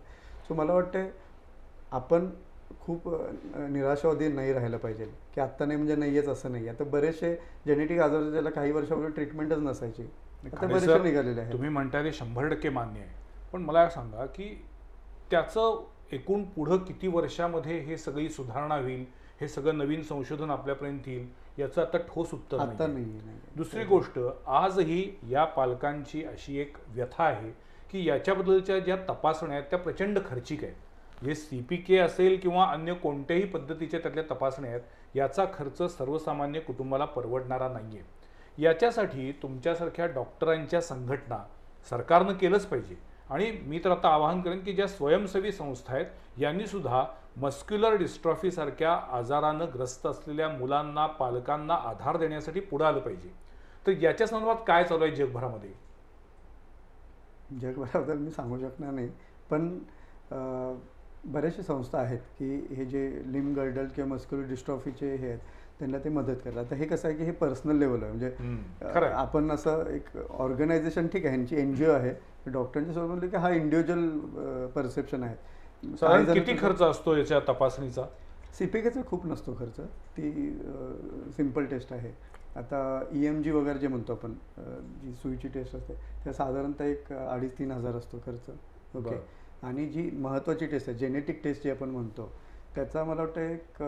सो मला वाटतं आपण खूप निराशावादी नाही राहायला पाहिजे की आत्ता नाही म्हणजे नाहीच असं नाही. आता बरेचसे जेनेटिक आजार ज्याला काही वर्षापूर्वी ट्रीटमेंटच नसायची, आता बरेचसे निघालेले आहेत. तुम्ही म्हणताय ते 100% मान्य आहे, पण मला सांगा की त्याचं एकूण पुढं किती वर्षामध्ये हे सगळी सुधारणा होईल, हे सगळं नवीन संशोधन आपल्यापर्यंत येईल, याचं आता ठोस उत्तर नाही. दुसरी गोष्ट, आजही या पालकांची अशी एक व्यथा आहे की याच्याबद्दलच्या ज्या तपासण्या आहेत त्या प्रचंड खर्चिक आहेत. जे CPK असेल किंवा अन्य कोणत्याही पद्धतीच्या त्यातल्या तपासण्या आहेत, याचा खर्च सर्वसामान्य कुटुंबाला परवडणारा नाहीये. याच्यासाठी तुमच्यासारख्या डॉक्टरांच्या संघटना सरकारनं केलंच पाहिजे. आणि मी तर आता आवाहन करेन की ज्या स्वयंसेवी संस्था आहेत यांनी सुद्धा मस्क्युलर डिस्ट्रॉफी सारख्या आजारानं ग्रस्त असलेल्या मुलांना, पालकांना आधार देण्यासाठी पुढे आलं पाहिजे. तर याच्या संदर्भात काय चालू आहे जगभरामध्ये? जगभराबद्दल मी सांगू शकणार नाही, पण बरेचसे संस्था आहेत की हे जे लिम्ब गर्डल किंवा मस्क्युलर डिस्ट्रॉफीचे हे आहेत त्यांना ते मदत करतात. आता हे कसं आहे की हे पर्सनल लेवल आहे, म्हणजे आपण असं एक ऑर्गनायझेशन, ठीक आहे, ह्यांची NGO आहे, डॉक्टरांच्या सोबत म्हणलं की हा इंडिव्हिज्युअल परसेप्शन आहे. किती खर्च असतो याच्या तपासणीचा? CPKचा खूप नसतो खर्च, ती सिम्पल टेस्ट आहे. आता EMG वगैरे जे म्हणतो आपण, जी सुईची टेस्ट असते, त्या साधारणतः एक 2,500-3,000 हजार असतो खर्च. ओके. आणि जी महत्त्वाची टेस्ट आहे, जेनेटिक टेस्ट जी आपण म्हणतो, त्याचा मला वाटतं एक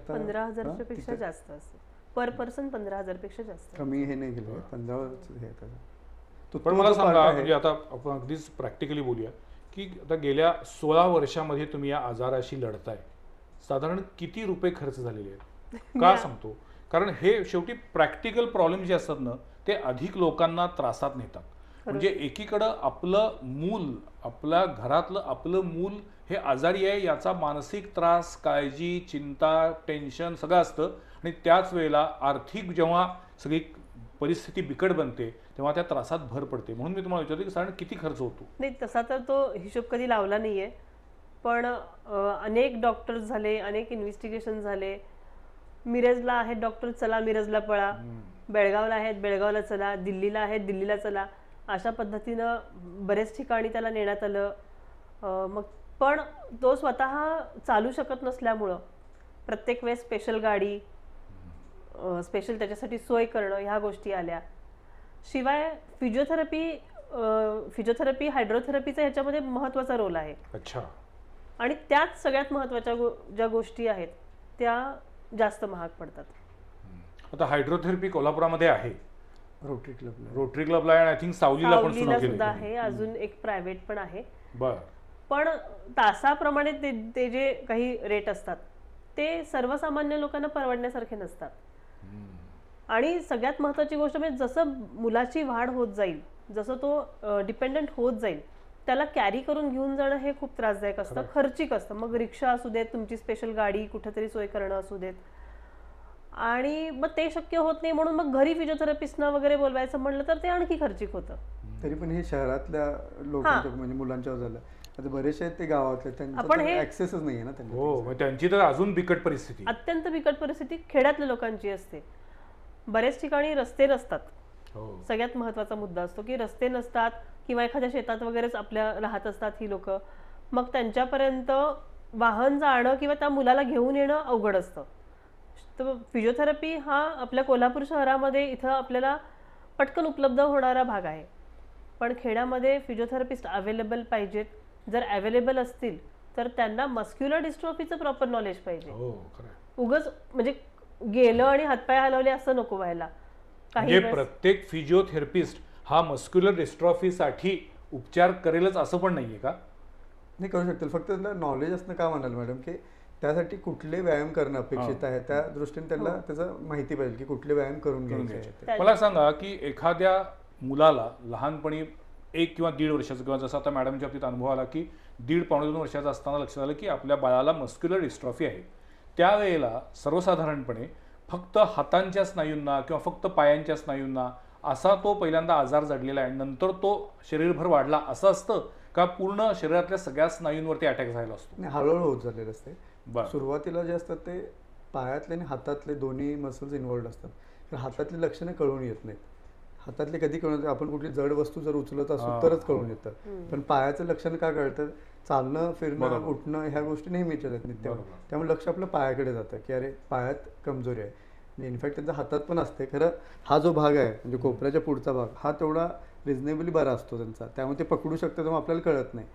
15,000 पेक्षा जास्त असतो. पर पर्सन 15,000 पेक्षा जास्त. कमी हे नाही केलं, 15 हे आता. पण मला सांगा, म्हणजे आता आपण अगदीच प्रॅक्टिकली बोलूया की आता गेल्या 16 वर्षामध्ये तुम्ही या आजाराशी लढताय, साधारण किती रुपये खर्च झालेले आहेत? का सांगतो, कारण हे शेवटी प्रॅक्टिकल प्रॉब्लेम जे असतात ना ते अधिक लोकांना त्रासात नेतात. म्हणजे एकीकडं आपलं मूल, आपल्या घरातलं आपलं मूल हे आजारी आहे याचा मानसिक त्रास, काळजी, चिंता, टेन्शन सगळं असतं, आणि त्याच वेळेला आर्थिक जेव्हा सगळी परिस्थिती बिकट बनते तेव्हा त्या त्रासात भर पडते. म्हणून मी तुम्हाला विचारतो की साधारण किती खर्च होतो? नाही, तसा तर तो हिशोब कधी लावला नाहीये, पण अनेक डॉक्टर्स झाले, अनेक इन्व्हेस्टिगेशन झाले. मिरजला आहेत डॉक्टर, चला मिरजला पळा. बेळगावला आहेत, बेळगावला चला. दिल्लीला आहेत, दिल्लीला चला. अशा पद्धतीनं बरेच ठिकाणी त्याला नेण्यात आलं. मग पण तो स्वतः चालू शकत नसल्यामुळं प्रत्येक वेळेस स्पेशल गाडी, स्पेशल त्याच्यासाठी सोय करणं, ह्या गोष्टी आल्या. शिवाय फिजिओथेरपी हायड्रोथेरपीचा ह्याच्यामध्ये महत्त्वाचा रोल आहे. अच्छा. आणि त्यात सगळ्यात महत्त्वाच्या ज्या गोष्टी आहेत त्या जास्त महाग पडतात. आता हायड्रोथेरपी कोल्हापुरामध्ये आहे, रोटरी क्लबला आहे, आय थिंक सावलीला पण सुद्धा आहे, अजून एक प्रायव्हेट पण आहे. बर. पण तासाप्रमाणे ते जे काही रेट असतात ते सर्वसामान्य लोकांना परवडण्यासारखे नसतात. आणि सगळ्यात महत्त्वाची गोष्ट म्हणजे जसं मुलाची वाढ होत जाईल, जसं तो डिपेंडंट होत जाईल, त्याला कॅरी करून घेऊन जाणं हे खूप त्रासदायक असतं, खर्चिक असतं. मग रिक्षा असू देत, तुमची स्पेशल गाडी कुठेतरी सोय करणं असू देत, आणि मग ते शक्य होत नाही म्हणून मग घरी फिजिओथेरपिस्टना वगैरे बोलवायचं म्हणलं तर ते आणखी खर्चिक होतं. तरी पण हे शहरातल्या लोकांच्या म्हणजे मुलांच्या झालं. आता बरेचसे आहेत ते गावातले, त्यांचा ऍक्सेसच नाहीये ना त्यांना. हो, मग त्यांची तर अजून बिकट परिस्थिती, अत्यंत बिकट परिस्थिती खेड्यातल्या लोकांची असते. बरेच ठिकाणी रस्ते नसतात. सगळ्यात महत्त्वाचा मुद्दा असतो की रस्ते नसतात, किंवा एखाद्या शेतात वगैरेच आपल्या राहत असतात ही लोक. मग त्यांच्यापर्यंत वाहन जाणं किंवा त्या मुलाला घेऊन येणं अवघड असतं. तर फिजिओथेरपी हा आपल्या कोल्हापूर शहरामध्ये इथं आपल्याला पटकन उपलब्ध होणारा भाग आहे. पण खेड्यामध्ये फिजिओथेरपिस्ट अवेलेबल पाहिजेत. जर अवेलेबल असतील तर त्यांना मस्क्युलर डिस्ट्रॉफीचं प्रॉपर नॉलेज पाहिजे. उगच म्हणजे गेलं आणि हातपाय हलवले असं नको व्हायला. म्हणजे प्रत्येक फिजिओथेरपिस्ट हा मस्क्युलर डिस्ट्रॉफीसाठी उपचार करेलच असं पण नाहीये का? नाही, करू शकतील. फक्त त्याला नॉलेज असणं का म्हणाल मॅडम, की त्यासाठी कुठले व्यायाम करणं अपेक्षित आहे, त्या दृष्टीने त्याला त्याचं माहिती पाहिजे की कुठले व्यायाम करून घ्यायचे. मला सांगा की एखाद्या मुलाला लहानपणी 1 किंवा 1.5 वर्षाचं, किंवा जसं आता मॅडमच्या बाबतीत अनुभव आला की 1.5-2 वर्षाचा असताना लक्षात आलं की आपल्या बाळाला मस्क्युलर डिस्ट्रॉफी आहे, त्यावेळेला सर्वसाधारणपणे फक्त हातांच्या स्नायूंना किंवा फक्त पायांच्या स्नायूंना असा तो पहिल्यांदा आजार जडलेला आहे, नंतर तो शरीरभर वाढला असं असतं का पूर्ण शरीरातल्या सगळ्या स्नायूंवरती अटॅक झालेला असतो? हळूहळू होत झालेलं असते. सुरुवातीला जे असतात ते पायातले आणि हातातले दोन्ही मसल्स इन्व्हॉल्ड असतात. तर हातातली लक्षणं कळून येत नाहीत. हातातले कधी कळून येतं, आपण कुठली जड वस्तू जर उचलत असू तरच कळून येतं. पण पायाचं लक्षण का कळतं? चालणं, फिरणं, उठणं ह्या गोष्टी नेहमीच्या आहेत नित्यावर. त्यामुळे लक्ष आपलं पायाकडे जातं की अरे पायात कमजोरी आहे. इनफॅक्ट त्यांचा हातात पण असते. खरं हा जो भाग आहे म्हणजे कोपऱ्याच्या पुढचा भाग हा तेवढा रिजनेबली बरा असतो त्यांचा, त्यामुळे ते पकडू शकतं, तेव्हा आपल्याला कळत नाही.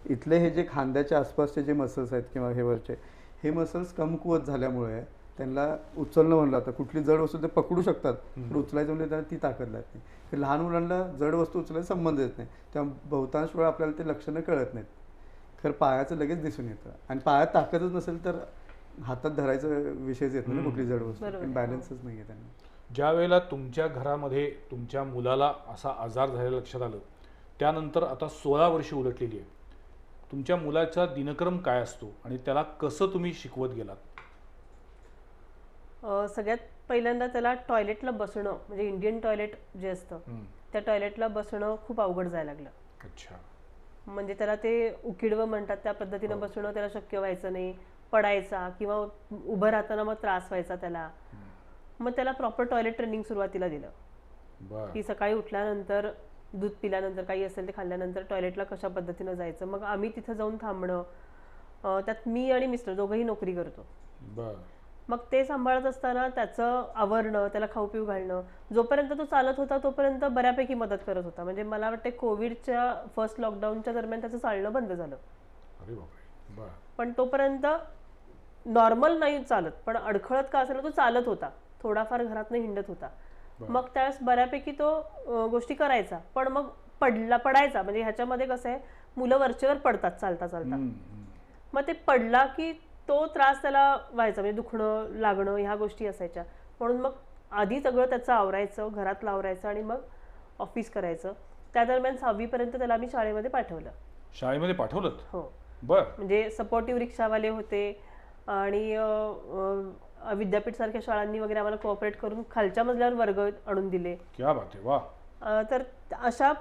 इथले हे जे खांद्याच्या आसपासचे जे मसल्स आहेत किंवा हे वरचे हे मसल्स कमकुवत झाल्यामुळे त्यांना उचलणं म्हणलं आता कुठली जड वस्तू ते पकडू शकतात, पण उचलायचं म्हणजे त्यांना ती ताकद लागते. ते लहान मुलांना जड वस्तू उचलायचा संबंध येत नाही, त्यामुळे बहुतांश वेळा आपल्याला ते लक्षणं कळत नाहीत. खरं पायाचं लगेच दिसून येतं. आणि पायात ताकदच नसेल तर हातात धरायचा विषयच येत नाही कुठली जड वस्तू, बॅलन्सच नाही आहे त्यांना. ज्या वेळेला तुमच्या घरामध्ये तुमच्या मुलाला असा आजार झालेला लक्षात आलं, त्यानंतर आता 16 वर्ष उलटलेली आहे, तुमच्या मुलाचा दिनक्रम काय असतो आणि त्याला कसं तुम्ही शिकवत गेलात? सगळ्यात पहिल्यांदा त्याला टॉयलेटला बसणं, म्हणजे इंडियन टॉयलेट जे असतं त्या टॉयलेटला बसणं खूप अवघड जायला लागलं. अच्छा. म्हणजे त्याला ते उकिडवं म्हणतात त्या पद्धतीनं बसणं त्याला शक्य व्हायचं नाही. पडायचा किंवा उभं राहताना मग त्रास व्हायचा त्याला. मग त्याला प्रॉपर टॉयलेट ट्रेनिंग सुरुवातीला दिलं की सकाळी उठल्यानंतर दूध पिल्यानंतर काही असेल ते खाल्ल्यानंतर टॉयलेटला कशा पद्धतीनं जायचं. मग आम्ही तिथं जाऊन थांबणं. त्यात मी आणि मिस्टर दोघंही नोकरी करतो. मग ते सांभाळत असताना त्याचं आवरणं, त्याला खाऊ पिऊ घालणं, जोपर्यंत तो चालत होता तोपर्यंत बऱ्यापैकी मदत करत होता. म्हणजे मला वाटतं कोविडच्या फर्स्ट लॉकडाऊनच्या दरम्यान त्याचं चालणं बंद झालं. पण तोपर्यंत नॉर्मल नाही चालत, पण अडखळत का असेल तो चालत होता. थोडाफार घरातनं हिंडत होता. मग त्यावेळेस बऱ्यापैकी तो गोष्टी करायचा, पण मग पडायचा. म्हणजे ह्याच्यामध्ये कसं आहे, मुलं वरचेवर पडतात चालता चालता. मग ते पडला की तो त्रास त्याला व्हायचा, म्हणजे दुखणं लागणं ह्या गोष्टी असायच्या. म्हणून मग आधी सगळं त्याचं आवरायचं, घरातलं आवरायचं आणि मग ऑफिस करायचं. त्या दरम्यान 6वी पर्यंत त्याला आम्ही शाळेमध्ये पाठवलं. शाळेमध्ये पाठवलं? हो. बर. म्हणजे सपोर्टिव्ह रिक्षावाले होते आणि विद्यापीठ सारख्या शाळांनी वगैरे आम्हाला कोऑपरेट करून खालच्या मजल्यावर वर्ग आणून दिले. क्या बात आहे, वा. तर अशा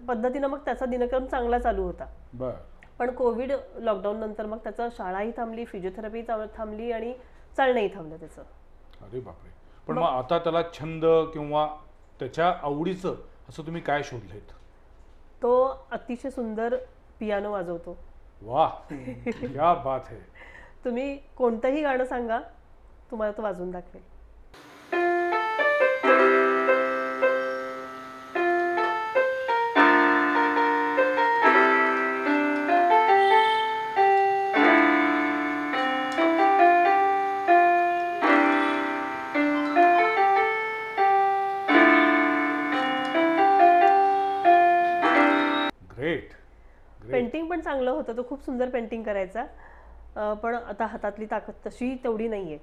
पद्धतीनं मग त्याचा दिनक्रम चांगला चालू होता. बर. पण कोविड लॉकडाऊन नंतर मग त्याचा शाळाही थांबली, फिजिओथेरपी थांबली आणि चालणंही थांबलं त्याचं. अरे बापरे. पण मग आता त्याला छंद किंवा त्याच्या आवडीचं असं तुम्ही काय शोधलेत? तो अतिशय सुंदर पियानो वाजवतो. वाह, क्या बात है. तुम्ही कोणतंही गाणं सांगा, तुम्हाला तो वाजवून दाखवेल. ग्रेट. पेंटिंग पण चांगलं होतं, तो खूप सुंदर पेंटिंग करायचा. पण आता हातातली ताकद तशी तेवढी नाहीये.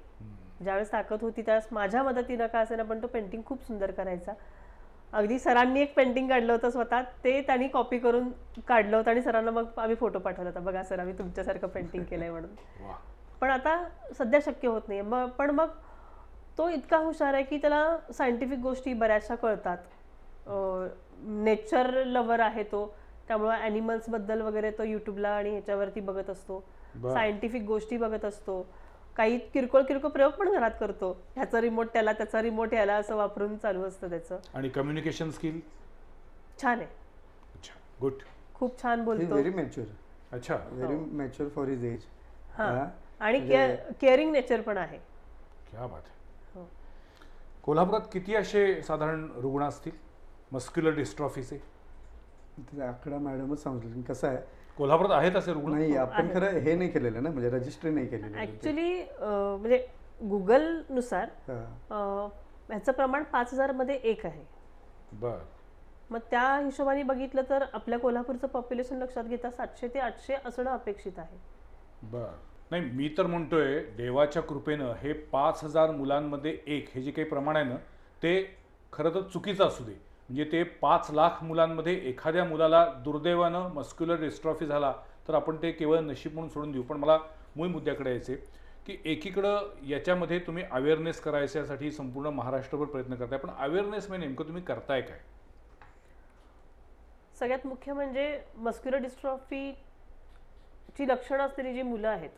ज्यावेळेस ताकद होती त्यावेळेस माझ्या मदतीनं का असेना पण तो पेंटिंग खूप सुंदर करायचा. अगदी सरांनी एक पेंटिंग काढलं होतं स्वतः, ते त्यांनी कॉपी करून काढलं होतं आणि सरांना मग आम्ही फोटो पाठवला होता, बघा सर आम्ही तुमच्यासारखं पेंटिंग केलंय म्हणून. पण आता सध्या शक्य होत नाहीये. पण मग तो इतका हुशार आहे की त्याला सायंटिफिक गोष्टी बऱ्याचशा कळतात. नेचर लवर आहे तो, त्यामुळे ॲनिमल्स बद्दल वगैरे तो युट्यूबला आणि ह्याच्यावरती बघत असतो. सायंटिफिक गोष्टी बघत असतो. काही किरकोळ प्रयोग पण घरात करतो. ह्याचा रिमोट त्याला, त्याचा रिमोट याला असं वापरून चालू असतं त्याचं. आणि कम्युनिकेशन स्किल छान आहे. अच्छा, गुड. खूप छान बोलतो. Very mature. अच्छा, very mature for his age. आणि केअरिंग नेचर पण आहे. क्या बात आहे. कोल्हापुरात किती असे साधारण रुग्ण असतील मस्क्युलर डिस्ट्रॉफीचे? आकडा मॅडमच सांगितलं. कसं आहे, कोल्हापुरात आहेत असे रुग्ण? नाही, आपण खरं हे नाही केलेलं ना, म्हणजे रजिस्ट्री नाही केलेली ऍक्च्युली. म्हणजे गुगल नुसार ह्याचं प्रमाण 5000 मध्ये 1 आहे. बर. मग त्या हिशोबाने बघितलं तर आपल्या कोल्हापूरचं पॉप्युलेशन लक्षात घेता 700 ते 800 असणं अपेक्षित आहे. बर. नाही, मी तर म्हणतोय देवाच्या कृपेनं हे 5000 मुलांमध्ये 1 हे जे काही प्रमाण आहे ना, ते खरं तर चुकीचं असू दे. म्हणजे ते 5 लाख मुलांमध्ये एखाद्या मुलाला दुर्दैवानं मस्क्युलर डिस्ट्रॉफी झाला तर आपण ते केवळ नशीब म्हणून सोडून देऊ. पण मला मूळ मुद्द्याकडे यायचे की एकीकडं याच्यामध्ये तुम्ही अवेअरनेस करायच्यासाठी संपूर्ण महाराष्ट्रभर प्रयत्न करताय, पण अवेअरनेस म्हणजे नेमकं तुम्ही करताय काय? सगळ्यात मुख्य म्हणजे मस्क्युलर डिस्ट्रॉफीची लक्षणं असलेली जी मुलं आहेत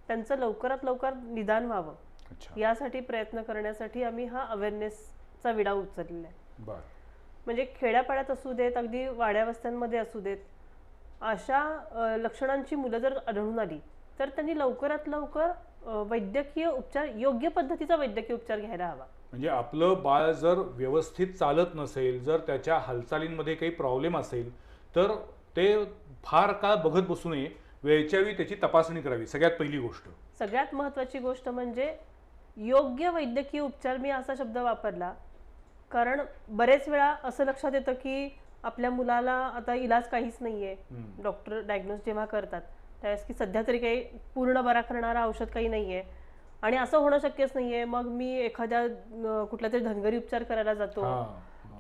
त्यांचं लवकरात लवकर निदान व्हावं, यासाठी प्रयत्न करण्यासाठी आम्ही हा अवेअरनेसचा विडा उचललेला आहे. म्हणजे खेड्यापाड्यात असू देत, अगदी वाड्या वस्त्यांमध्ये असू देत, अशा लक्षणांची मुलं जर आढळून आली तर त्यांनी लवकरात लवकर वैद्यकीय उपचार, योग्य पद्धतीचा वैद्यकीय उपचार घ्यायला हवा. म्हणजे आपलं बाळ जर व्यवस्थित चालत नसेल, जर त्याच्या हालचालींमध्ये काही प्रॉब्लेम असेल तर ते फार काळ बघत बसू नये, वेळच्या वेळी त्याची तपासणी करावी. सगळ्यात पहिली गोष्ट, सगळ्यात महत्त्वाची गोष्ट म्हणजे योग्य वैद्यकीय उपचार. मी असा शब्द वापरला कारण बरेच वेळा असं लक्षात येतं की आपल्या मुलाला आता इलाज काहीच नाहीये. डॉक्टर डायग्नोज जेव्हा करतात त्यावेळेस की सध्या तरी काही पूर्ण बरा करणारा औषध काही नाहीये आणि असं होणं शक्यच नाहीये. मग मी एखाद्या कुठल्या तरी धनगरी उपचार करायला जातो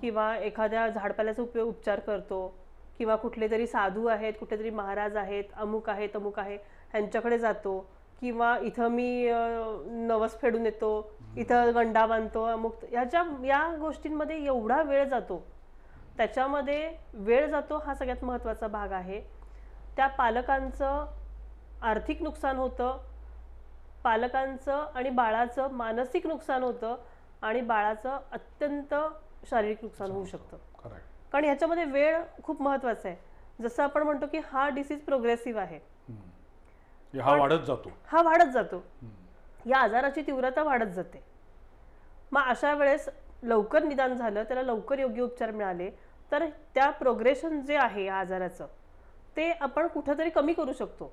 किंवा एखाद्या झाडपाल्याचा उपचार करतो किंवा कुठले तरी साधू आहेत, कुठले तरी महाराज आहेत, अमुक आहे तमुक आहे, ह्यांच्याकडे जातो किंवा इथं मी नवस फेडून येतो, इथं गंडा बांधतो, अमुक. या गोष्टींमध्ये एवढा वेळ जातो, त्याच्यामध्ये वेळ जातो हा सगळ्यात महत्त्वाचा भाग आहे. त्या पालकांचं आर्थिक नुकसान होतं, पालकांचं आणि बाळाचं मानसिक नुकसान होतं आणि बाळाचं अत्यंत शारीरिक नुकसान होऊ शकतं. कारण ह्याच्यामध्ये वेळ खूप महत्त्वाचा आहे. जसं आपण म्हणतो की हा डिसीज प्रोग्रेसिव्ह आहे, हा वाढत जातो, या आजाराची तीव्रता वाढत जाते. मग अशा वेळेस लवकर निदान झालं, त्याला लवकर योग्य उपचार मिळाले तर त्या प्रोग्रेशन जे आहे या आजाराचं ते आपण कुठेतरी कमी करू शकतो.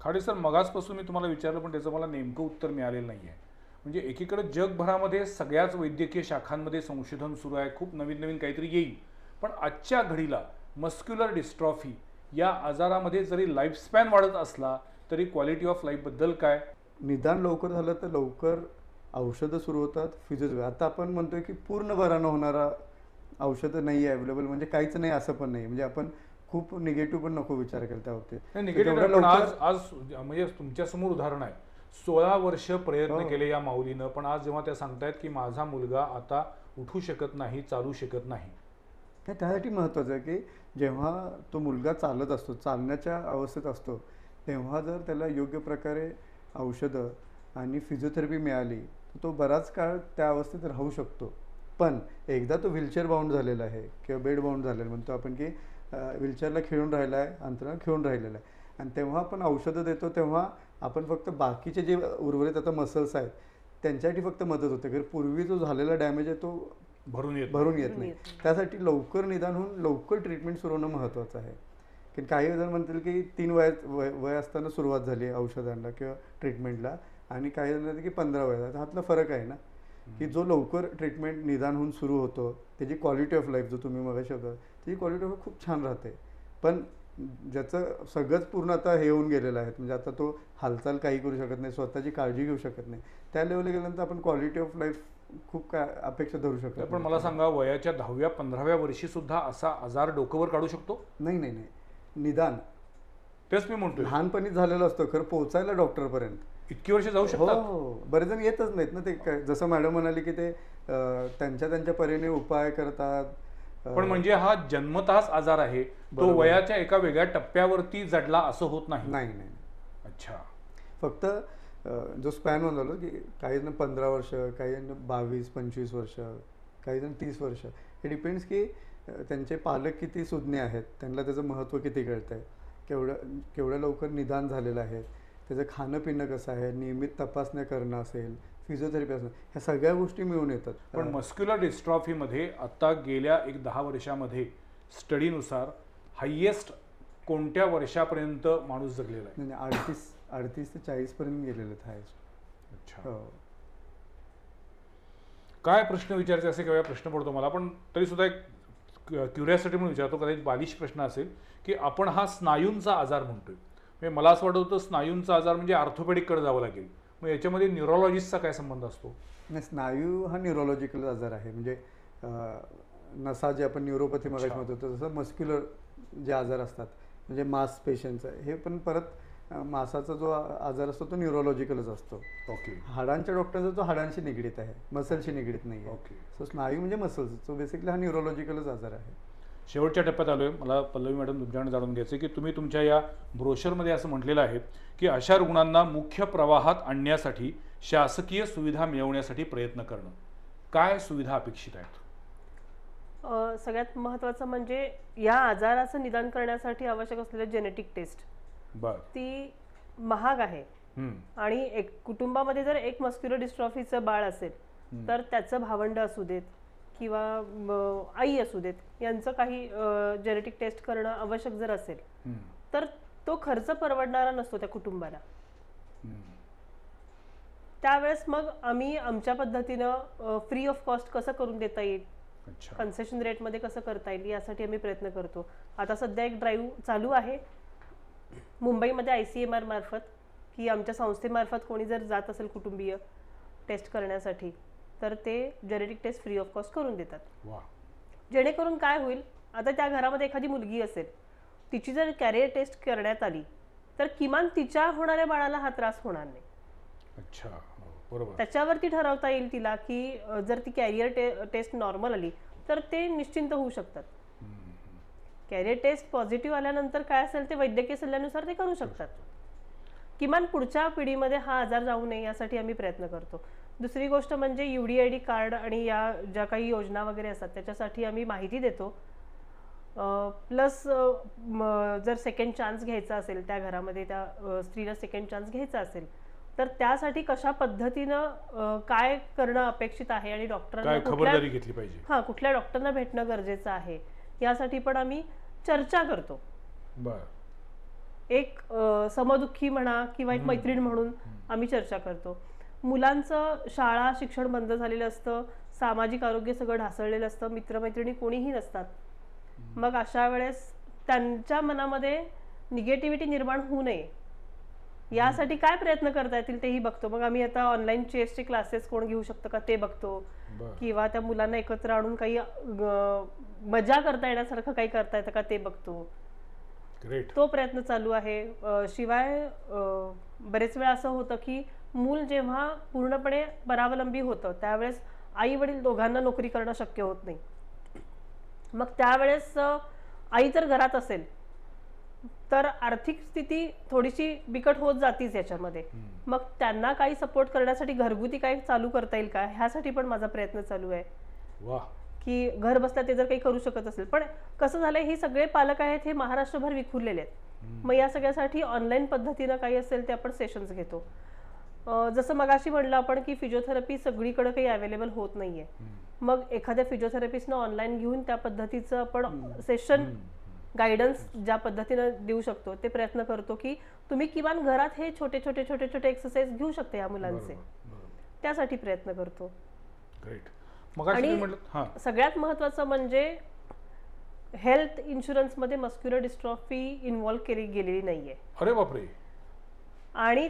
खाडे सर, मगाचपासून मी तुम्हाला विचारलं पण त्याचं मला नेमकं उत्तर मिळालेलं नाही आहे. म्हणजे एकीकडे जगभरामध्ये सगळ्याच वैद्यकीय शाखांमध्ये संशोधन सुरू आहे, खूप नवीन नवीन काहीतरी येईल, पण आजच्या घडीला मस्क्युलर डिस्ट्रॉफी या आजारामध्ये जरी लाईफस्पॅन वाढत असला तरी क्वालिटी ऑफ लाईफबद्दल काय? निदान लवकर झालं तर लवकर औषधं सुरू होतात, फिजिओथेरपी. आता आपण म्हणतोय की पूर्ण बरा न होणारा औषधं नाही आहे अवेलेबल, म्हणजे काहीच नाही असं पण नाही. म्हणजे आपण खूप निगेटिव्ह पण नको विचार केला त्या बाबतीत. निगेटिव्ह पण आज आज म्हणजे तुमच्यासमोर उदाहरण आहे, 16 वर्ष प्रयत्न केले या माऊलीनं, पण आज जेव्हा त्या सांगतायत की माझा मुलगा आता उठू शकत नाही, चालू शकत नाही. त्यासाठी महत्त्वाचं आहे की जेव्हा तो मुलगा चालत असतो, चालण्याच्या अवस्थेत असतो, तेव्हा जर त्याला योग्य प्रकारे औषधं आणि फिजिओथेरपी मिळाली तर तो बराच काळ त्या अवस्थेत राहू शकतो. पण एकदा तो व्हीलचेअर बाउंड झालेला आहे किंवा बेड बाउंड झालेला म्हणतो आपण की व्हीलचेअरला खिळून राहिला आहे, अंतराला खिळून राहिलेला आहे, आणि तेव्हा आपण औषधं देतो तेव्हा आपण फक्त बाकीचे जे उर्वरित आता मसल्स आहेत त्यांच्यासाठी फक्त मदत होते, कारण पूर्वी जो झालेला डॅमेज आहे तो भरून येत नाही. त्यासाठी लवकर निदान होऊन लवकर ट्रीटमेंट सुरू होणं महत्त्वाचं आहे. की काही जण म्हणतील की 3 वय असताना सुरुवात झाली औषधांना किंवा ट्रीटमेंटला, आणि काही जण म्हणतात की 15 वयात. हातला फरक आहे ना, की जो लवकर ट्रीटमेंट निदान होऊन सुरू होतो त्याची क्वालिटी ऑफ लाईफ, जो तुम्ही मगाशी होता त्याची क्वालिटी ऑफ खूप छान राहते. पण ज्याचं सगळंच पूर्ण आता हे होऊन गेलेलं आहे, म्हणजे आता तो हालचाल काही करू शकत नाही, स्वतःची काळजी घेऊ शकत नाही, त्या लेवलला गेल्यानंतर आपण क्वालिटी ऑफ लाईफ खूप काय अपेक्षा धरू शकतो. पण मला सांगा, वयाच्या 10व्या-15व्या वर्षी सुद्धा असा आजार डोकंवर काढू शकतो? नाही, निदान तेच मी म्हणतो, लहानपणी झालेलं असतं, खरं पोहोचायला डॉक्टरपर्यंत इतकी वर्ष जाऊ शकतात. हो, बरेच जण येतच नाहीत ना. ते काय जसं मॅडम म्हणाली की ते त्यांच्या परीने उपाय करतात. पण म्हणजे हा जन्मताच आजार आहे, तो वयाच्या एका वेगळ्या टप्प्यावरती जडला असं होत नाही. नाही. अच्छा. फक्त जो स्पॅन म्हणलो की काही जण 15 वर्ष, काही जण 22-25 वर्ष, काही जण 30 वर्ष, हे डिपेंड्स की त्यांचे पालक किती सुज्ञ आहेत, त्यांना त्याचं महत्त्व किती कळतं आहे, केवढं लवकर निदान झालेलं आहे, त्याचं खाणं पिणं कसं आहे, नियमित तपासण्या करणं असेल, फिजिओथेरपी असेल, ह्या सगळ्या गोष्टी मिळून येतात. पण मस्क्युलर डिस्ट्रॉफीमध्ये आता गेल्या 10 वर्षामध्ये स्टडीनुसार हायेस्ट कोणत्या वर्षापर्यंत माणूस जगलेला आहे? नाही, 38 ते 40 पर्यंत गेलेले आहेत हायेस्ट. अच्छा. काय प्रश्न विचारायचे असे किंवा प्रश्न पडतो मला, पण तरी सुद्धा एक क्युरियासिटी म्हणून विचारतो, कदाचित बालिश प्रश्न असेल की आपण हा स्नायूंचा आजार म्हणतोय, म्हणजे मला असं वाटत होतं स्नायूंचा आजार म्हणजे ऑर्थोपेडिककडे जावं लागेल, मग याच्यामध्ये न्यूरोलॉजिस्टचा काय संबंध असतो? नाही, स्नायू हा न्यूरोलॉजिकल आजार आहे. म्हणजे नसा जे आपण न्यूरोपॅथी मगाशी म्हणत होतो तसं मस्क्युलर जे आजार असतात म्हणजे मास पेशंटचं, हे पण परत मासाचा जो आजार असतो तो न्यूरोलॉजिकलच असतो. ओके. हाडांच्या डॉक्टरचा तो हाडांशी निगडीत आहे, मसलशी निगडीत नाही आहे. ओके. सो स्नायू म्हणजे मसल्स, सो बेसिकली हा न्यूरोलॉजिकलच आजार आहे. शेवटच्या टप्प्यात आलोय. मला पल्लवी मॅडम तुमच्याकडे जाणून घ्यायचं की तुम्ही तुमच्या या ब्रोशरमध्ये असं म्हटलेलं आहे की अशा रुग्णांना मुख्य प्रवाहात आणण्यासाठी शासकीय सुविधा मिळवण्यासाठी प्रयत्न करणं, काय सुविधा अपेक्षित आहेत? सगळ्यात महत्त्वाचं म्हणजे या आजाराचं निदान करण्यासाठी आवश्यक असलेल्या जेनेटिक टेस्ट, ती महाग आहे. आणि एक कुटुंबामध्ये जर एक मस्क्युलर डिस्ट्रॉफीचं बाळ असेल तर त्याचं भावंड असू देत किंवा आई असू देत, यांचं काही जेनेटिक टेस्ट करणं आवश्यक जर असेल तर तो खर्च परवडणारा नसतो त्या कुटुंबाला. त्यावेळेस मग आम्ही आमच्या पद्धतीनं फ्री ऑफ कॉस्ट कसं करून देता येईल, कन्सेशन रेटमध्ये कसं करता येईल, यासाठी आम्ही प्रयत्न करतो. आता सध्या एक ड्राईव्ह चालू आहे मुंबईमध्ये ICMR मार्फत, की आमच्या संस्थेमार्फत कोणी जर जात असेल कुटुंबीय टेस्ट करण्यासाठी तर ते genetic test free of cost करून देतात. जेणेकरून काय होईल, आता त्या घरामध्ये एखादी मुलगी असेल, तिची जर कॅरियर टेस्ट करण्यात आली तर किमान तिच्या होणाऱ्या बाळाला हा त्रास होणार नाही. अच्छा, बरोबर. त्याच्यावरती ठरवता येईल तिला की जर ती कॅरियर टेस्ट नॉर्मल आली तर ते निश्चिंत होऊ शकतात. कॅरियर टेस्ट पॉझिटिव्ह आल्यानंतर काय असेल ते वैद्यकीय सल्ल्यानुसार ते करू शकतात. किमान पुढच्या पिढीमध्ये हा आजार जाऊ नये यासाठी आम्ही प्रयत्न करतो. दुसरी गोष्ट म्हणजे UDID कार्ड आणि या ज्या काही योजना वगैरे असतात त्याच्यासाठी आम्ही माहिती देतो. प्लस जर सेकंड चान्स घ्यायचा असेल त्या घरामध्ये, त्या स्त्रीला सेकंड चान्स घ्यायचा असेल तर त्यासाठी कशा पद्धतीनं काय करणं अपेक्षित आहे आणि डॉक्टरांना खबरदारी घेतली पाहिजे, कुठल्या डॉक्टरना भेटणं गरजेचं आहे, यासाठी पण आम्ही चर्चा करतो. एक समदुःखी म्हणा किंवा एक मैत्रीण म्हणून आम्ही चर्चा करतो. मुलांचं शाळा शिक्षण बंद झालेलं असतं, सामाजिक आरोग्य सगळं ढासळलेलं असतं, मित्रमैत्रिणी कोणीही नसतात. मग अशा वेळेस त्यांच्या मनामध्ये निगेटिव्हिटी निर्माण होऊ नये यासाठी काय प्रयत्न करता येतील तेही बघतो. मग आम्ही आता ऑनलाईन चेसचे क्लासेस कोण घेऊ शकतं का ते बघतो, किंवा त्या मुलांना एकत्र आणून काही मजा करता येण्यासारखं काही करता येतं का ते बघतो. तो प्रयत्न चालू आहे. शिवाय बरेच वेळा असं होतं की मूल जेव्हा पूर्णपणे परावलंबी होतं त्यावेळेस आई वडील दोघांना नोकरी करणं शक्य होत नाही. मग त्यावेळेस आई जर घरात असेल तर आर्थिक स्थिती थोडीशी बिकट होत जातीच याच्यामध्ये. मग त्यांना काही सपोर्ट करण्यासाठी घरगुती काही चालू करता येईल का ह्यासाठी पण माझा प्रयत्न चालू आहे. की घर बसल्या ते जर काही करू शकत असेल. पण कसं झालंय, हे सगळे पालक आहेत हे महाराष्ट्रभर विखुरलेले आहेत. मग या सगळ्यासाठी ऑनलाईन पद्धतीनं काही असेल ते आपण सेशन्स घेतो. जसं मगाशी म्हणलं आपण की फिजिओथेरपी सगळीकडे काही अवेलेबल होत नाहीये. मग एखाद्या फिजिओथेरपिस्टनं ऑनलाईन घेऊन त्या पद्धतीचं आपण सेशन गायडन्स ज्या पद्धतीनं देऊ शकतो ते प्रयत्न करतो की तुम्ही किमान घरात हे छोटे छोटे छोटे छोटे एक्सरसाइज घेऊ शकता या मुलांचे. त्यासाठी प्रयत्न करतो. आणि सगळ्यात महत्वाचं म्हणजे हेल्थ इन्शुरन्स मध्ये मस्क्युलर डिस्ट्रॉफी इन्व्हॉल्व केली गेलेली नाहीये. अरे बापरे. आणि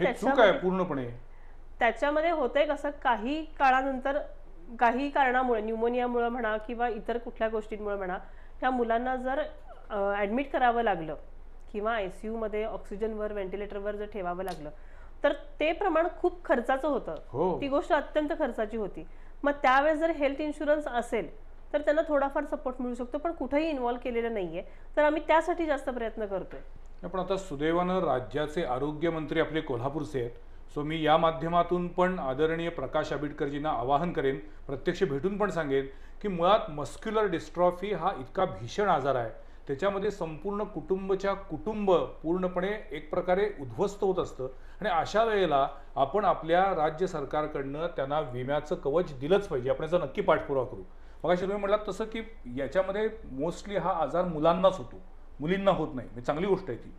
त्याच्यामध्ये होतंय कसं, काही काळानंतर काही कारणामुळे न्यूमोनियामुळे म्हणा किंवा इतर कुठल्या गोष्टींमुळे म्हणा त्या मुलांना जर ऍडमिट करावं लागलं किंवा ICU मध्ये ऑक्सिजनवर व्हेंटिलेटरवर जर ठेवावं लागलं तर ते प्रमाण खूप खर्चाचं होतं. ती गोष्ट अत्यंत खर्चाची होती. मग त्यावेळेस जर हेल्थ इन्शुरन्स असेल तर त्यांना थोडाफार सपोर्ट मिळू शकतो, पण कुठेही इन्व्हॉल्व केलेलं नाहीये. तर आम्ही त्यासाठी जास्त प्रयत्न करतोय. पण आता सुदैवानं राज्याचे आरोग्यमंत्री आपले कोल्हापूरचे आहेत. सो मी या माध्यमातून पण आदरणीय प्रकाश आंबेडकरजींना आवाहन करेन, प्रत्यक्ष भेटून पण सांगेन की मुळात मस्क्युलर डिस्ट्रॉफी हा इतका भीषण आजार आहे, त्याच्यामध्ये संपूर्ण कुटुंब पूर्णपणे एक प्रकारे उद्ध्वस्त होत असतं. आणि अशा वेळेला आपण आपल्या राज्य सरकारकडनं त्यांना विम्याचं कवच दिलंच पाहिजे. आपण याचा नक्की पाठपुरावा करू. मग अशा तुम्ही म्हटलात तसं की याच्यामध्ये मोस्टली हा आजार मुलांनाच होतो, मुलींना होत नाही. चांगली गोष्ट आहे ती.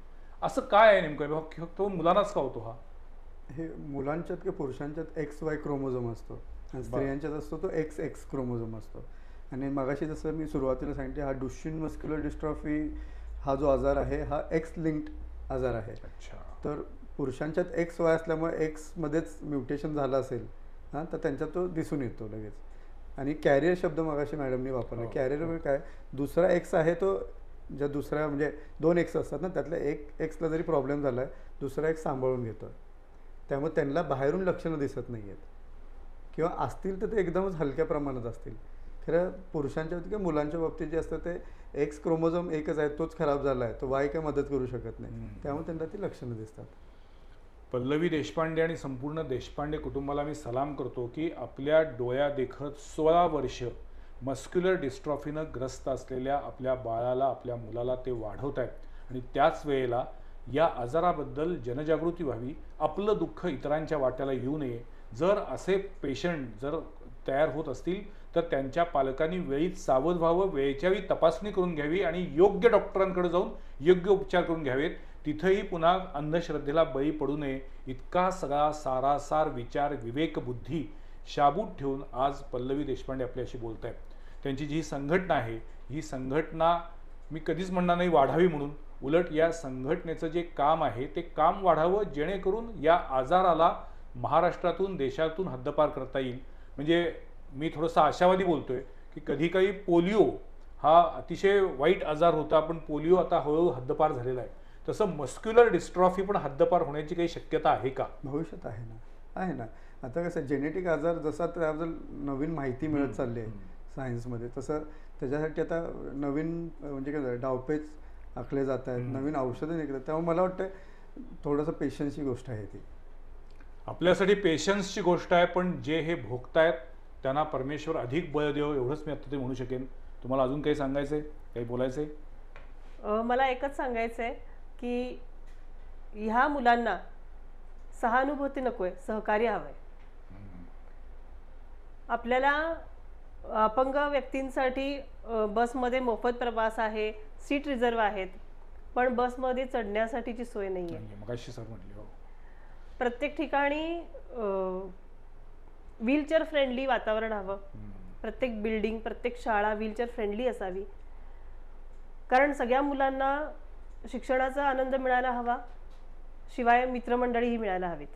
असं काय आहे नेमकं, फक्त मुलांनाच का होतो हा? हे मुलांच्यात किंवा पुरुषांच्यात XY क्रोमोझोम असतो आणि स्त्रियांच्यात असतो तो XX क्रोमोझोम असतो. आणि मगाशी जसं मी सुरुवातीला सांगितले, हा डुशेन मस्क्युलर डिस्ट्रॉफी हा जो आजार आहे हा X लिंक्ड आजार आहे. तर पुरुषांच्यात XY असल्यामुळे X मध्येच म्युटेशन झालं असेल हां, तर त्यांच्यात तो दिसून येतो लगेच. आणि कॅरियर शब्द मगाशी मॅडमनी वापरला. कॅरियर म्हणजे काय, दुसरा X आहे तो ज्या दुसऱ्या म्हणजे 2 X असतात ना, त्यातल्या एक Xला जरी प्रॉब्लेम झाला आहे दुसरा X सांभाळून घेतो. त्यामुळे त्यांना बाहेरून लक्षणं दिसत नाही आहेत, किंवा असतील तर ते एकदमच हलक्या प्रमाणात असतील. खरं पुरुषांच्या बाबतीत किंवा मुलांच्या बाबतीत जे असतं ते X क्रोमोझोम एकच आहे, तोच खराब झाला आहे, तो Y काय मदत करू शकत नाही. त्यामुळे त्यांना ती लक्षणं दिसतात. पल्लवी देशपांडे आणि संपूर्ण देशपांडे कुटुंबाला मी सलाम करतो की आपल्या डोळ्यादेखत 16 वर्ष मस्क्युलर डिस्ट्रॉफीनं ग्रस्त असलेल्या आपल्या बाळाला, आपल्या मुलाला ते वाढवत आहेत. आणि त्याच वेळेला या आजाराबद्दल जनजागृती व्हावी, आपलं दुःख इतरांच्या वाट्याला येऊ नये. जर असे पेशंट जर तयार होत असतील तर त्यांच्या पालकांनी वेळीच सावध व्हावं, वेळच्या वेळी तपासणी करून घ्यावी आणि योग्य डॉक्टरांकडे जाऊन योग्य उपचार करून घ्यावेत. तिथंही पुन्हा अंधश्रद्धेला बळी पडू नये, इतका सगळा सारासार विचार, विवेक, बुद्धी शाबूत ठेवून आज पल्लवी देशपांडे आपल्याशी बोलत आहेत. त्यांची जी संघटना आहे, ही संघटना मी कधीच म्हणणार नाही वाढावी म्हणून, उलट या संघटनेचं जे काम आहे ते काम वाढावं, जेणेकरून या आजाराला महाराष्ट्रातून, देशातून हद्दपार करता येईल. म्हणजे मी थोडंसं आशावादी बोलतोय की कधी काही पोलिओ हा अतिशय वाईट आजार होता, पण पोलिओ आता हळूहळू हद्दपार झालेला आहे. तसं मस्क्युलर डिस्ट्रॉफी पण हद्दपार होण्याची काही शक्यता आहे का? भविष्यात आहे ना, आहे ना. आता कसं जेनेटिक आजार जसा त्याबद्दल नवीन माहिती मिळत चालली आहे सायन्समध्ये, तसं त्याच्यासाठी आता नवीन म्हणजे काय डावपेच आखले जात आहेत, नवीन औषधं निघतात. त्यामुळे मला वाटतं थोडंसं पेशन्सची गोष्ट आहे ती. आपल्यासाठी पेशन्सची गोष्ट आहे, पण जे हे भोगतायत त्यांना परमेश्वर अधिक बळ देव, एवढंच मी आता ते म्हणू शकेन. तुम्हाला अजून काही सांगायचंय, काही बोलायचंय? मला एकच सांगायचंय की ह्या मुलांना सहानुभूती नकोय, सहकार्य हवंय. आपल्याला अपंग व्यक्तींसाठी बसमध्ये मोफत प्रवास आहे, सीट रिझर्व आहेत, पण बसमध्ये चढण्यासाठीची सोय नाही आहे. मगाशी सर म्हटले हो. प्रत्येक ठिकाणी व्हीलचेअर फ्रेंडली वातावरण हवं. प्रत्येक बिल्डिंग, प्रत्येक शाळा व्हीलचेअर फ्रेंडली असावी, कारण सगळ्या मुलांना शिक्षणाचा आनंद मिळायला हवा, शिवाय मित्रमंडळीही मिळायला हवीत.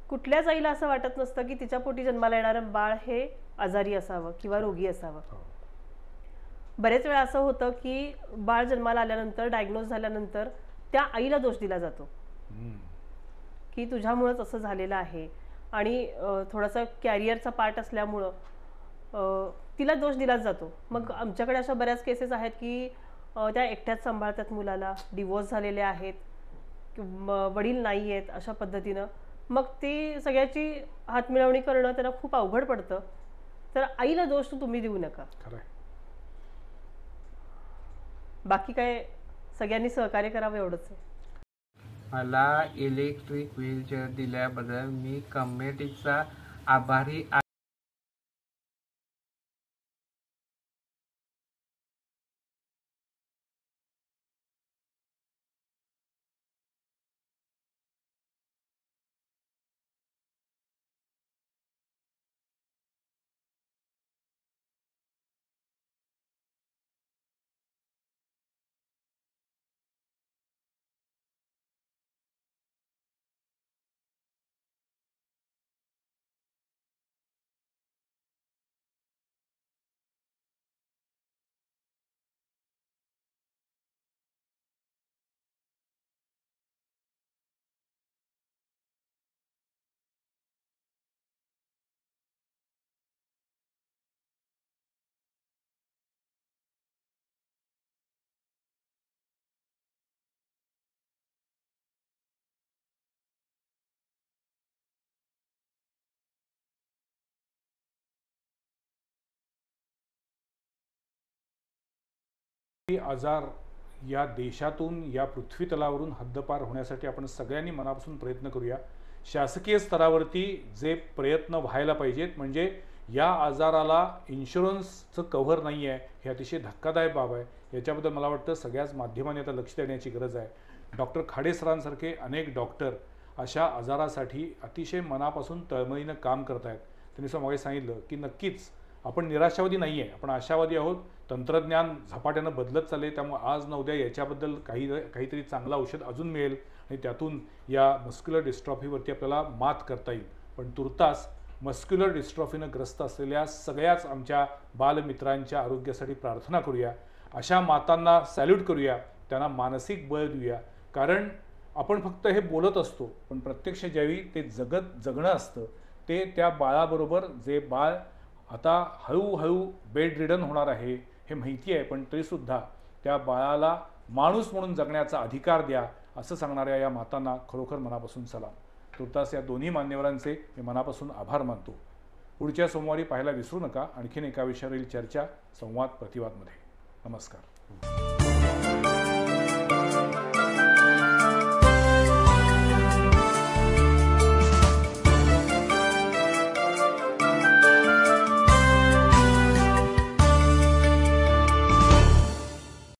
कुठल्याच आईला असं वाटत नसतं की तिच्या पोटी जन्माला येणारं बाळ हे आजारी असावं किंवा रोगी असावं. बरेच वेळा असं होतं की बाळ जन्माला आल्यानंतर, डायग्नोज झाल्यानंतर त्या आईला दोष दिला जातो की तुझ्यामुळेच असं झालेलं आहे, आणि थोडासा कॅरियरचा पार्ट असल्यामुळं तिला दोष दिलाच जातो. मग आमच्याकडे अशा बऱ्याच केसेस आहेत की त्या एकट्याच सांभाळतात मुलाला, डिवोर्स झालेले आहेत, वडील नाही आहेत, अशा पद्धतीनं मग ती सगळ्याची हातमिळवणी करणं त्यांना खूप अवघड पडतं. तर आईला दोष तुम्ही देऊ नका. बाकी काय, सगळ्यांनी सहकार्य करावं एवढंच आहे. मला इलेक्ट्रिक व्हीलचेअर दिल्याबद्दल मी कमिटीचा आभारी आहे. आजार या देशातून, या पृथ्वी तलावरून हद्दपार होण्यासाठी आपण सगळ्यांनी मनापासून प्रयत्न करूया. शासकीय स्तरावरती जे प्रयत्न व्हायला पाहिजेत, म्हणजे या आजाराला इन्शुरन्सचं कव्हर नाही आहे, हे अतिशय धक्कादायक बाब आहे. याच्याबद्दल मला वाटतं सगळ्याच माध्यमांनी आता लक्ष देण्याची गरज आहे. डॉक्टर खाडे सरांसारखे अनेक डॉक्टर अशा आजारासाठी अतिशय मनापासून तळमळीनं काम करत आहेत. त्यांनी समोर सांगितलं की नक्कीच आपण निराशावादी नाही आहे, आपण आशावादी आहोत. तंत्रज्ञान झपाट्यानं बदलत चालले, त्यामुळे आज न उद्या याच्याबद्दल काहीतरी चांगलं औषध अजून मिळेल आणि त्यातून या मस्क्युलर डिस्ट्रॉफीवरती आपल्याला मात करता येईल. पण तुर्तास मस्क्युलर डिस्ट्रॉफीनं ग्रस्त असलेल्या सगळ्याच आमच्या बालमित्रांच्या आरोग्यासाठी प्रार्थना करूया. अशा मातांना सॅल्यूट करूया, त्यांना मानसिक बळ देऊया. कारण आपण फक्त हे बोलत असतो, पण प्रत्यक्ष ज्यावेळी ते जगणं असतं, ते त्या बाळाबरोबर, जे बाळ आता हळूहळू बेड रिडन होणार आहे हे माहिती आहे, पण तरीसुद्धा त्या बाळाला माणूस म्हणून जगण्याचा अधिकार द्या, असं सांगणाऱ्या या मातांना खरोखर मनापासून सलाम. तुर्तास या दोन्ही मान्यवरांचे मी मनापासून आभार मानतो. पुढच्या सोमवारी पाहायला विसरू नका आणखीन एका विषयावरील चर्चा, संवाद, प्रतिवादमध्ये. नमस्कार.